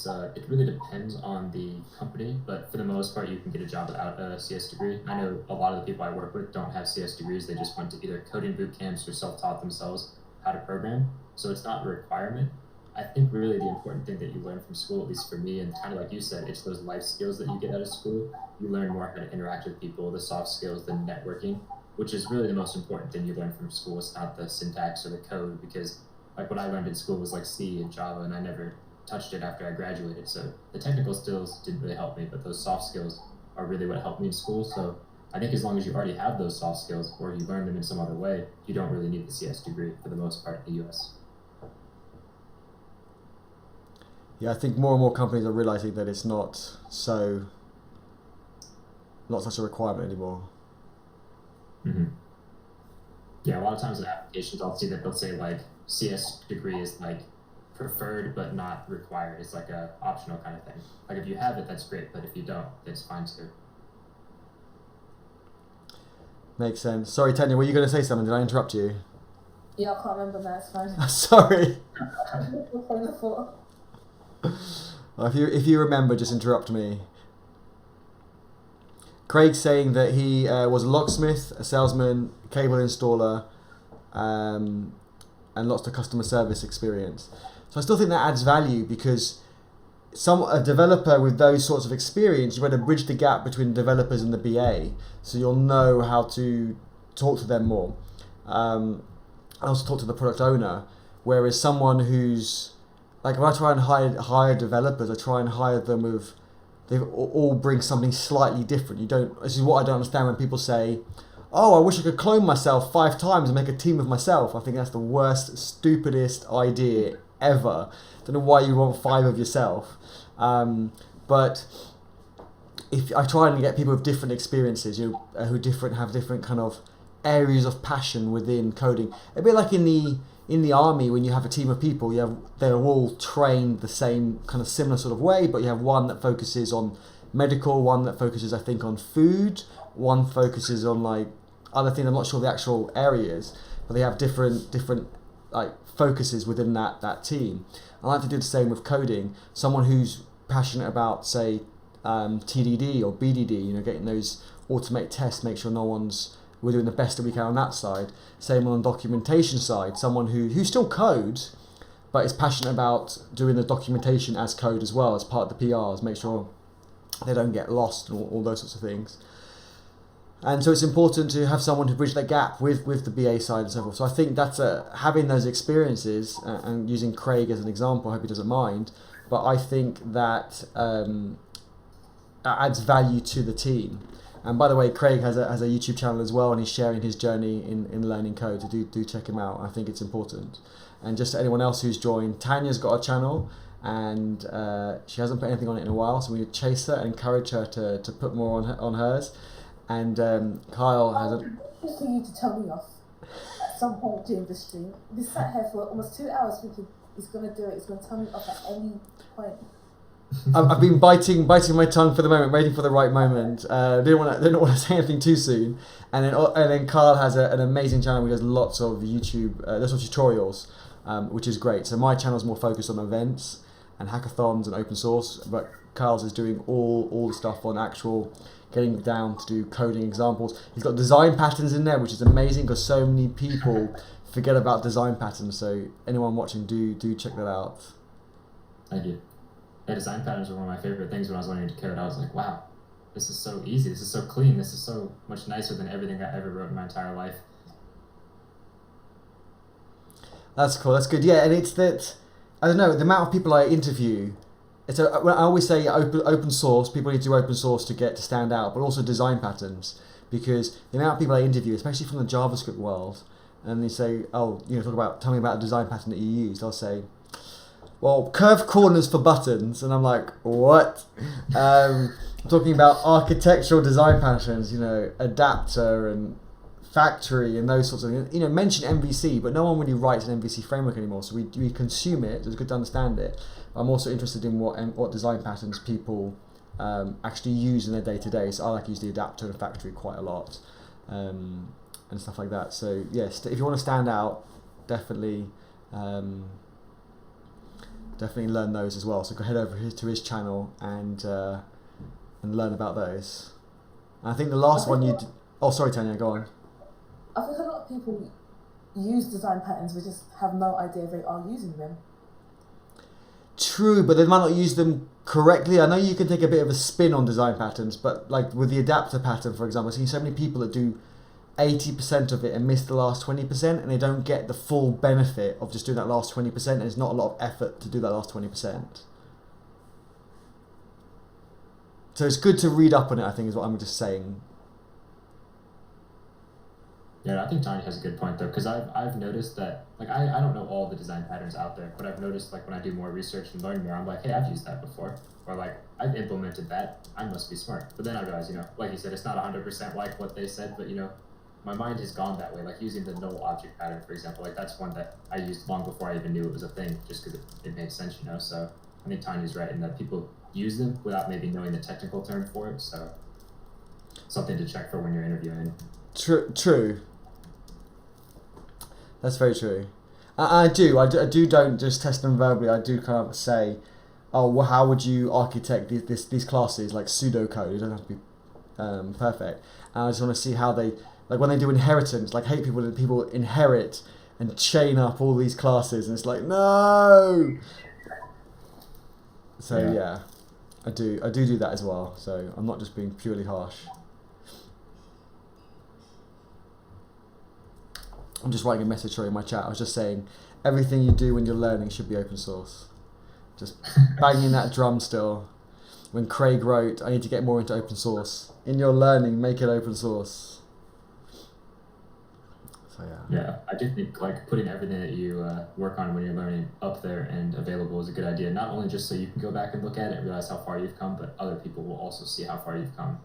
really depends on the company, but for the most part, you can get a job without a CS degree. I know a lot of the people I work with don't have CS degrees; they just went to either coding boot camps or self-taught themselves how to program. So it's not a requirement. I think really the important thing that you learn from school, at least for me, and kind of like you said, it's those life skills that you get out of school. You learn more how to interact with people, the soft skills, the networking, which is really the most important thing you learn from school. It's not the syntax or the code, because like what I learned in school was like C and Java, and I never touched it after I graduated. So the technical skills didn't really help me, but those soft skills are really what helped me in school. So I think as long as you already have those soft skills, or you learn them in some other way, you don't really need the CS degree for the most part in the US. Yeah, I think more and more companies are realizing that it's not such a requirement anymore. Mm-hmm. Yeah, a lot of times in applications, I'll see that they'll say like CS degree is like preferred but not required. It's like a optional kind of thing. Like if you have it, that's great, but if you don't, it's fine too. Makes sense. Sorry, Tanya, were you going to say something? Did I interrupt you? Yeah, I can't remember now. It's fine. Sorry. Train of thought. If you remember, just interrupt me. Craig's saying that he was a locksmith, a salesman, cable installer, and lots of customer service experience. So I still think that adds value because a developer with those sorts of experience, you've got to bridge the gap between developers and the BA, so you'll know how to talk to them more. I also talk to the product owner, whereas someone who's like, if I try and hire developers, I try and hire them with, they all bring something slightly different. This is what I don't understand when people say, oh, I wish I could clone myself 5 times and make a team of myself. I think that's the worst, stupidest idea ever. Don't know why you want 5 of yourself. But if I try and get people with different experiences, who have different kind of areas of passion within coding. A bit like in the army, when you have a team of people, they're all trained the same kind of similar sort of way, but you have one that focuses on medical, one that focuses, I think, on food, one focuses on like other things. I'm not sure the actual areas, but they have different like focuses within that team. I like to do the same with coding. Someone who's passionate about, say, TDD or BDD, getting those automated tests, make sure we're doing the best that we can on that side. Same on the documentation side, someone who still codes, but is passionate about doing the documentation as code as well, as part of the PRs, make sure they don't get lost and all those sorts of things. And so it's important to have someone to bridge that gap with the BA side and so forth. So I think that's having those experiences, and using Craig as an example, I hope he doesn't mind, but I think that adds value to the team. And by the way, Craig has a YouTube channel as well, and he's sharing his journey in learning code. So do check him out. I think it's important. And just to anyone else who's joined, Tanya's got a channel, and she hasn't put anything on it in a while, so we need to chase her and encourage her to put more on hers. And Kyle has a... Just for you to tell me off at some point during the stream. We sat here for almost 2 hours thinking he's going to do it, he's going to tell me off at any point. I've been biting my tongue for the moment, waiting for the right moment. Didn't want to say anything too soon. And then Kyle has an amazing channel where he does lots of YouTube, lots of tutorials, which is great. So my channel is more focused on events and hackathons and open source, but Kyle's is doing all the stuff on actual getting down to do coding examples. He's got design patterns in there, which is amazing because so many people forget about design patterns. So anyone watching, do check that out. Thank you. Yeah, design patterns were one of my favorite things when I was learning to code. I was like, wow, this is so easy. This is so clean. This is so much nicer than everything I ever wrote in my entire life. That's cool. That's good. Yeah, and it's that, I don't know, the amount of people I interview, I always say open source, people need to do open source to stand out, but also design patterns, because the amount of people I interview, especially from the JavaScript world, and they say, tell me about a design pattern that you used. I'll say, well, curved corners for buttons, and I'm like, what? I'm talking about architectural design patterns, adapter and factory and those sorts of things. Mention MVC, but no one really writes an MVC framework anymore, so we consume it, so it's good to understand it. I'm also interested in what design patterns people actually use in their day-to-day, so I like to use the adapter and factory quite a lot, and stuff like that. So yes, if you want to stand out, definitely learn those as well. So go head over to his channel and learn about those. And I think the last one you did... Oh, sorry, Tanya, go on. I think a lot of people use design patterns but just have no idea they are using them. True, but they might not use them correctly. I know you can take a bit of a spin on design patterns, but like with the adapter pattern, for example, I've seen so many people that do 80% of it and miss the last 20%, and they don't get the full benefit of just doing that last 20%, and it's not a lot of effort to do that last 20%. So it's good to read up on it, I think, is what I'm just saying. Yeah, I think Tanya has a good point though, because I've noticed that, like, I don't know all the design patterns out there, but I've noticed, like, when I do more research and learn more, I'm like, hey, I've used that before, or like, I've implemented that, I must be smart. But then I realize, like you said, it's not 100% like what they said, but my mind has gone that way, like using the null object pattern, for example, like that's one that I used long before I even knew it was a thing, just because it makes sense, so I think Tanya's right in that people use them without maybe knowing the technical term for it, so something to check for when you're interviewing. True. That's very true. I don't just test them verbally. I do kind of say, oh, well, how would you architect these classes, like pseudocode? It doesn't have to be perfect. And I just want to see how they, like when they do inheritance, like hate people that people inherit and chain up all these classes, and it's like, no! So yeah, I do that as well. So I'm not just being purely harsh. I'm just writing a message in my chat. I was just saying, everything you do when you're learning should be open source. Just banging that drum still. When Craig wrote, I need to get more into open source. In your learning, make it open source. So yeah. Yeah, I do think like putting everything that you work on when you're learning up there and available is a good idea. Not only just so you can go back and look at it and realize how far you've come, but other people will also see how far you've come.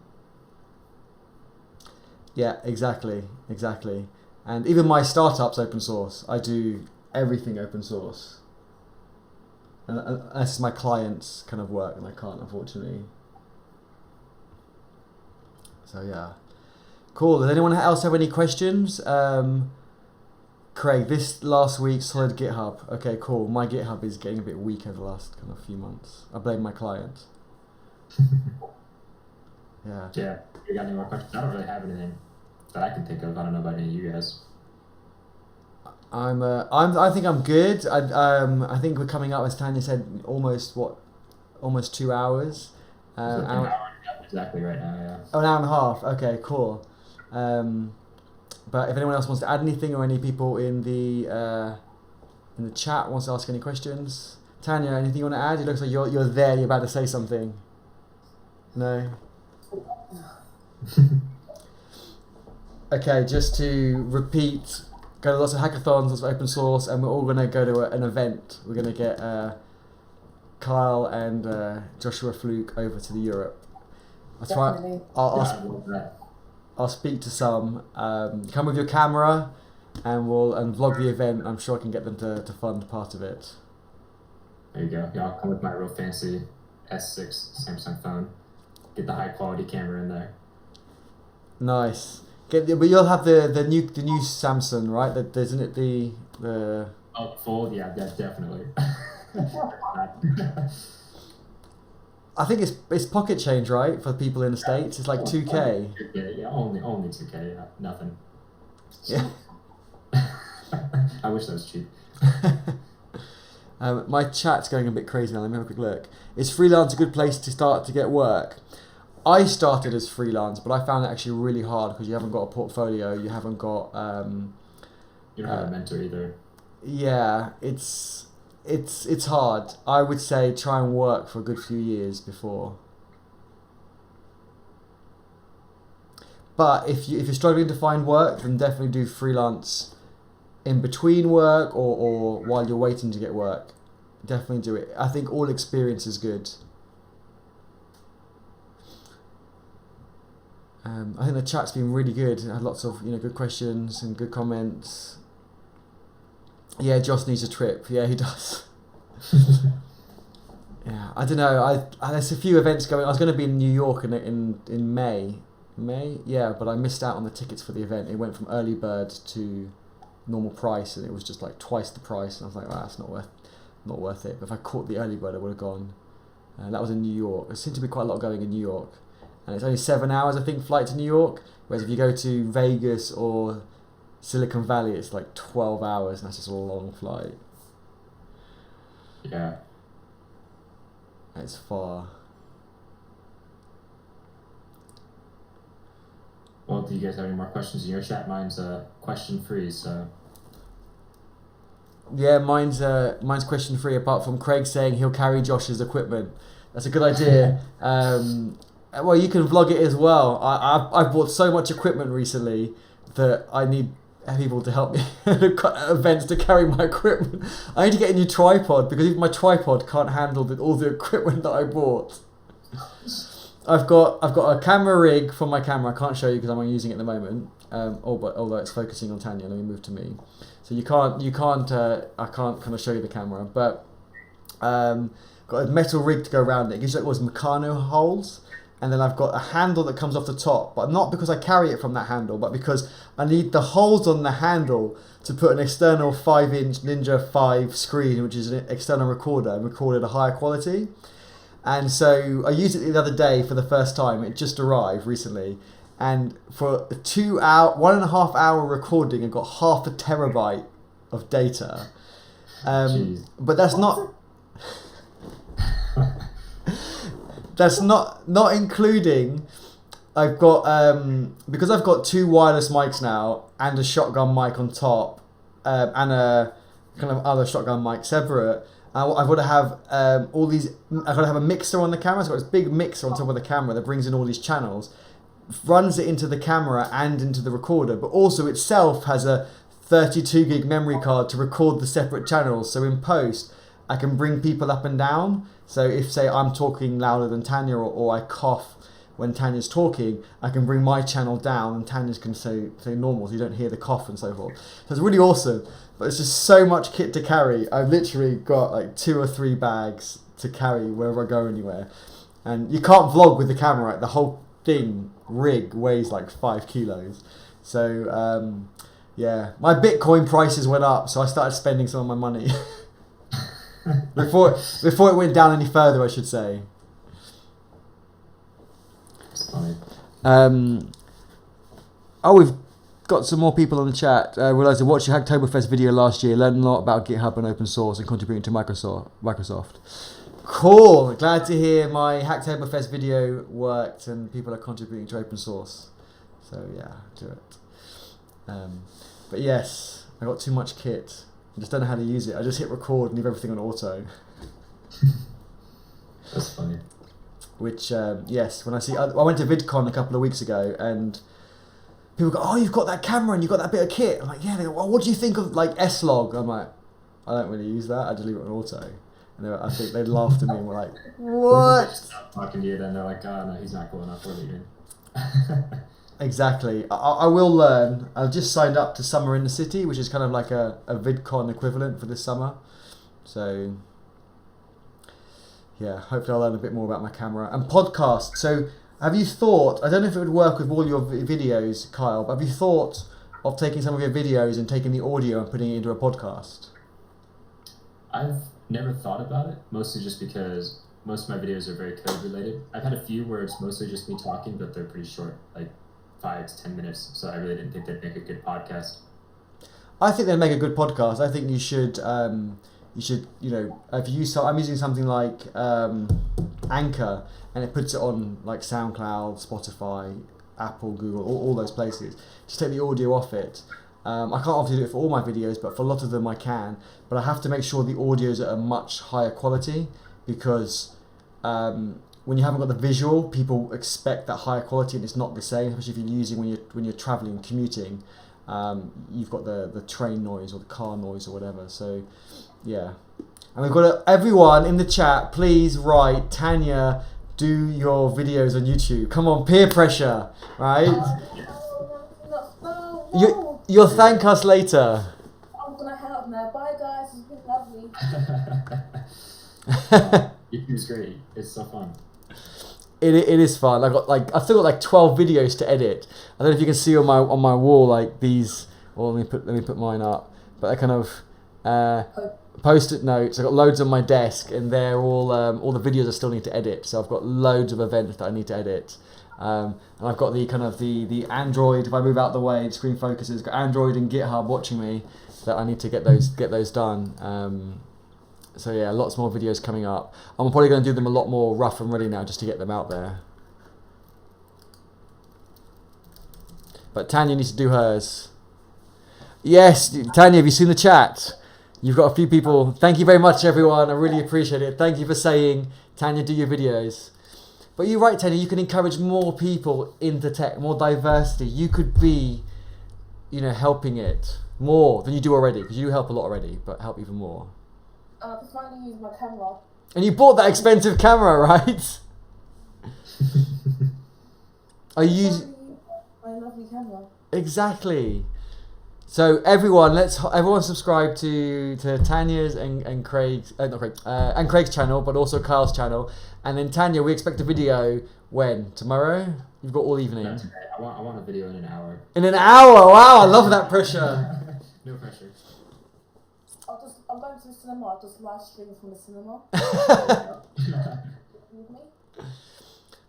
Yeah, exactly. And even my startup's open source. I do everything open source. And this is my client's kind of work, and I can't, unfortunately. So yeah. Cool. Does anyone else have any questions? Craig, this last week, solid GitHub. Okay, cool. My GitHub is getting a bit weak over the last kind of few months. I blame my client. Yeah. Yeah. You got any more questions? I don't really have anything that I can think of. I don't know about any of you guys. I think I'm good. I think we're coming up, as Tanya said, almost 2 hours. An hour exactly right now, yeah. Oh, an hour and a half. Okay, cool. But if anyone else wants to add anything, or any people in the chat wants to ask any questions, Tanya, anything you want to add? It looks like you're there. You're about to say something. No. Okay, just to repeat, go to lots of hackathons, lots of open source, and we're all going to go to an event. We're going to get Kyle and Joshua Fluke over to the Europe. I'll speak to some. Come with your camera, and vlog the event. I'm sure I can get them to fund part of it. There you go. Yeah, I'll come with my real fancy S6 Samsung phone. Get the high quality camera in there. Nice. But you'll have the new Samsung, right? Isn't it the Oh, fold? Yeah, definitely. I think it's pocket change, right, for people in the States. It's like 2K. Yeah, only 2K. Yeah, nothing. Yeah. I wish that was cheap. My chat's going a bit crazy now. Let me have a quick look. Is freelance a good place to start to get work? I started as freelance, but I found it actually really hard because you haven't got a portfolio. You haven't got. You don't have a mentor either. Yeah, it's hard. I would say try and work for a good few years before. But if you're struggling to find work, then definitely do freelance in between work or while you're waiting to get work. Definitely do it. I think all experience is good. I think the chat's been really good. I had lots of good questions and good comments. Yeah, Josh needs a trip. Yeah, he does. Yeah, I don't know. There's a few events going. I was going to be in New York in May. Yeah, but I missed out on the tickets for the event. It went from early bird to normal price, and it was just like twice the price. And I was like, that's not worth it. But if I caught the early bird, I would have gone. That was in New York. There seemed to be quite a lot going in New York. And it's only 7 hours, I think, flight to New York. Whereas if you go to Vegas or Silicon Valley, it's like 12 hours, and that's just a long flight. Yeah. It's far. Well, do you guys have any more questions in your chat? Mine's question free, so. Yeah, mine's question free. Apart from Craig saying he'll carry Josh's equipment, that's a good idea. Well, you can vlog it as well. I've bought so much equipment recently that I need people to help me at events to carry my equipment. I need to get a new tripod because even my tripod can't handle all the equipment that I bought. I've got a camera rig for my camera. I can't show you because I'm using it at the moment. Although it's focusing on Tanya, let me move to me. So I can't kind of show you the camera, but got a metal rig to go around it. It gives you like those Meccano holes. and then I've got a handle that comes off the top, but not because I carry it from that handle, but because I need the holes on the handle to put an external 5-inch Ninja 5 screen, which is an external recorder, and record at a higher quality. And so I used it the other day for the first time. It just arrived recently. And for a 1.5 hour recording, I got 0.5 terabyte of data. But that's not... That's not including. I've got because I've got 2 wireless mics now and a shotgun mic on top, and a kind of other shotgun mic separate. I've got to have all these. I've got to have a mixer on the camera. So I've got this big mixer on top of the camera that brings in all these channels, runs it into the camera and into the recorder, but also itself has a 32 gig memory card to record the separate channels. So in post, I can bring people up and down. So if, say, I'm talking louder than Tanya, or I cough when Tanya's talking, I can bring my channel down and Tanya's can say normal, so you don't hear the cough and so forth. So it's really awesome, but it's just so much kit to carry. I've literally got like 2 or 3 bags to carry wherever I go anywhere. And you can't vlog with the camera. The whole rig weighs like 5 kilos. So, yeah, my Bitcoin prices went up, so I started spending some of my money. before it went down any further, I should say. It's funny. We've got some more people on the chat. Realised I watched your Hacktoberfest video last year, learned a lot about GitHub and open source and contributing to Microsoft. Cool. Glad to hear my Hacktoberfest video worked and people are contributing to open source. So yeah, do it. But yes, I got too much kit. I just don't know how to use it. I just hit record and leave everything on auto. That's funny. Which, yes, when I went to VidCon a couple of weeks ago and people go, oh, you've got that camera and you've got that bit of kit. I'm like, yeah. They go, well, what do you think of like S-Log? I'm like, I don't really use that. I just leave it on auto. And I think they laughed at me and were like, what? Stop talking to you, then they're like, oh, no, he's not cool enough. What are you doing? Exactly. I will learn. I've just signed up to Summer in the City, which is kind of like a VidCon equivalent for this summer. So, yeah, hopefully I'll learn a bit more about my camera. And podcast. So, have you thought, I don't know if it would work with all your videos, Kyle, but have you thought of taking some of your videos and taking the audio and putting it into a podcast? I've never thought about it, mostly just because most of my videos are very code related. I've had a few where it's mostly just me talking, but they're pretty short, like 5 to 10 minutes. So I really didn't think they'd make a good podcast. I think they'd make a good podcast. I think you should, if you use, I'm using something like Anchor, and it puts it on like SoundCloud, Spotify, Apple, Google, all those places. Just take the audio off it. I can't obviously do it for all my videos, but for a lot of them I can. But I have to make sure the audio is at a much higher quality because when you haven't got the visual, people expect that higher quality and it's not the same, especially if you're using when you're traveling, commuting. You've got the train noise or the car noise or whatever. So, yeah. And we've got everyone in the chat, please write, Tanya, do your videos on YouTube. Come on, peer pressure, right? You'll thank us later. I'm gonna help now. Bye guys, it's been lovely. YouTube's great. It's so fun. It is fun. I've still got like 12 videos to edit. I don't know if you can see on my wall like these. Well, let me put mine up. But I kind of post-it notes. I've got loads on my desk, and they're all the videos I still need to edit. So I've got loads of events that I need to edit. And I've got the Android. If I move out the way, the screen focuses. Got Android and GitHub watching me. That I need to get those done. So yeah, lots more videos coming up. I'm probably going to do them a lot more rough and ready now, just to get them out there. But Tanya needs to do hers. Yes, Tanya, have you seen the chat? You've got a few people. Thank you very much, everyone. I really appreciate it. Thank you for saying, Tanya, do your videos. But you're right, Tanya, you can encourage more people into tech, more diversity. You could be, helping it more than you do already, because you help a lot already, but help even more. I finally use my camera. And you bought that expensive camera, right? Are you using my lovely camera? Exactly. So everyone subscribe to Tanya's and Craig's not Craig and Craig's channel, but also Kyle's channel. And then Tanya, we expect a video when? Tomorrow? You've got all evening. No, today. I want a video in an hour. In an hour? Wow, I love that pressure. No pressure. I'm going to the cinema. I'll just live stream from the cinema. With me?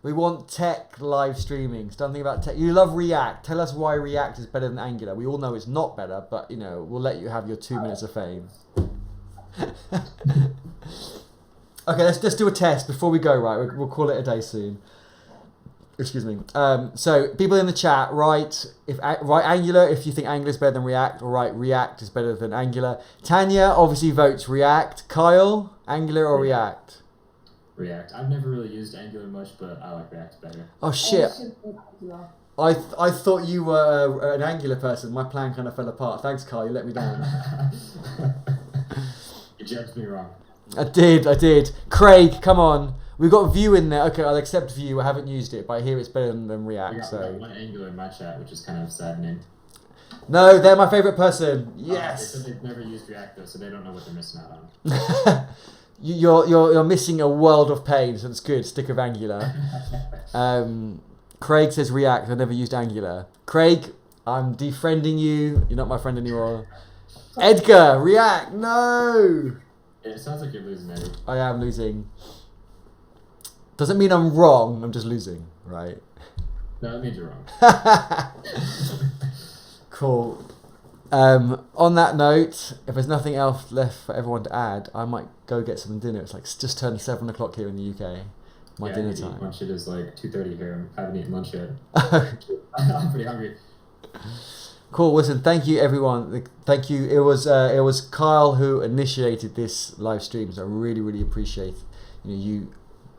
We want tech live streaming. Something about tech. You love React. Tell us why React is better than Angular. We all know it's not better, but we'll let you have your 2 minutes of fame. Okay, let's do a test before we go. Right, we'll call it a day soon. Excuse me. So people in the chat, write Angular if you think Angular is better than React, or write React is better than Angular. Tanya obviously votes React. Kyle, Angular or React? React. I've never really used Angular much, but I like React better. Oh shit! I thought you were an Angular person. My plan kind of fell apart. Thanks, Kyle. You let me down. You judged me wrong. I did. Craig, come on. We've got Vue in there. Okay, I'll accept Vue. I haven't used it, but I hear it's better than React. We got one Angular in my chat, which is kind of saddening. No, they're my favorite person. Yes. They said they've never used React though, so they don't know what they're missing out on. You're missing a world of pain, so it's good. Stick with Angular. Craig says React. I've never used Angular. Craig, I'm defriending you. You're not my friend anymore. Edgar, React. No. It sounds like you're losing, Eddie. I am losing. Doesn't mean I'm wrong. I'm just losing, right? No, that means you're wrong. Cool. On that note, if there's nothing else left for everyone to add, I might go get some dinner. It's like just turned 7 o'clock here in the UK. My dinner time. Lunch it is like 2:30 here. I haven't eaten lunch yet. I'm pretty hungry. Cool. Listen, thank you everyone. Thank you. It was Kyle who initiated this live stream, so I really appreciate you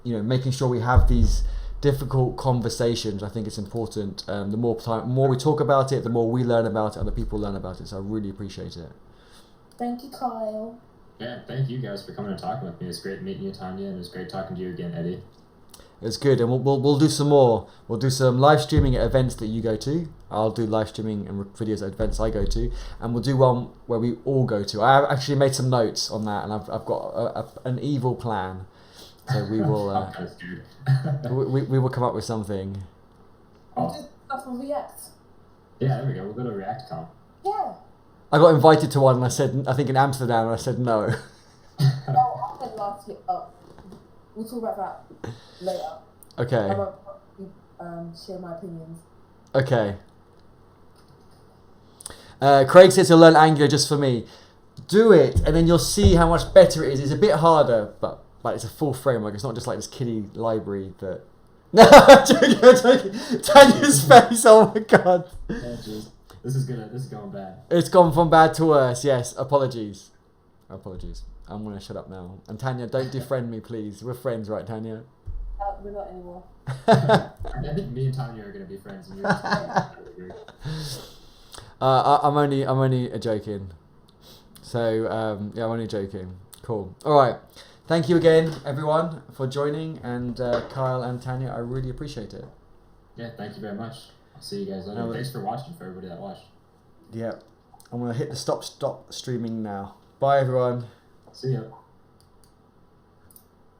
making sure we have these difficult conversations. I think it's important. The more we talk about it, the more we learn about it, and the people learn about it. So I really appreciate it. Thank you, Kyle. Yeah, thank you guys for coming and talking with me. It's great meeting you, Tanya, and it's great talking to you again, Eddie. It's good, and we'll do some more. We'll do some live streaming at events that you go to. I'll do live streaming and videos at events I go to, and we'll do one where we all go to. I have actually made some notes on that, and I've got an evil plan. So we will we will come up with something. We'll do stuff on React. Yeah, there we go. We'll go to ReactCon. Yeah. I got invited to one, and I said, I think in Amsterdam, and I said no. No, I said last year. We'll talk about that later. Okay. I won't share my opinions. Okay. Craig says he'll learn Angular just for me. Do it, and then you'll see how much better it is. It's a bit harder, but it's a full framework. It's not just like this kiddie library that... No, I'm joking. Tanya's face, oh my god. Oh, this is going bad. It's gone from bad to worse, yes. Apologies. I'm going to shut up now. And Tanya, don't defriend me, please. We're friends, right, Tanya? We're not anymore. I think me and Tanya are going to be friends. And you're I'm only joking. So, I'm only joking. Cool. All right. Thank you again, everyone, for joining. And Kyle and Tanya, I really appreciate it. Yeah, thank you very much. I'll see you guys later. Thanks for watching, for everybody that watched. Yeah. I'm going to hit the stop streaming now. Bye, everyone. See ya.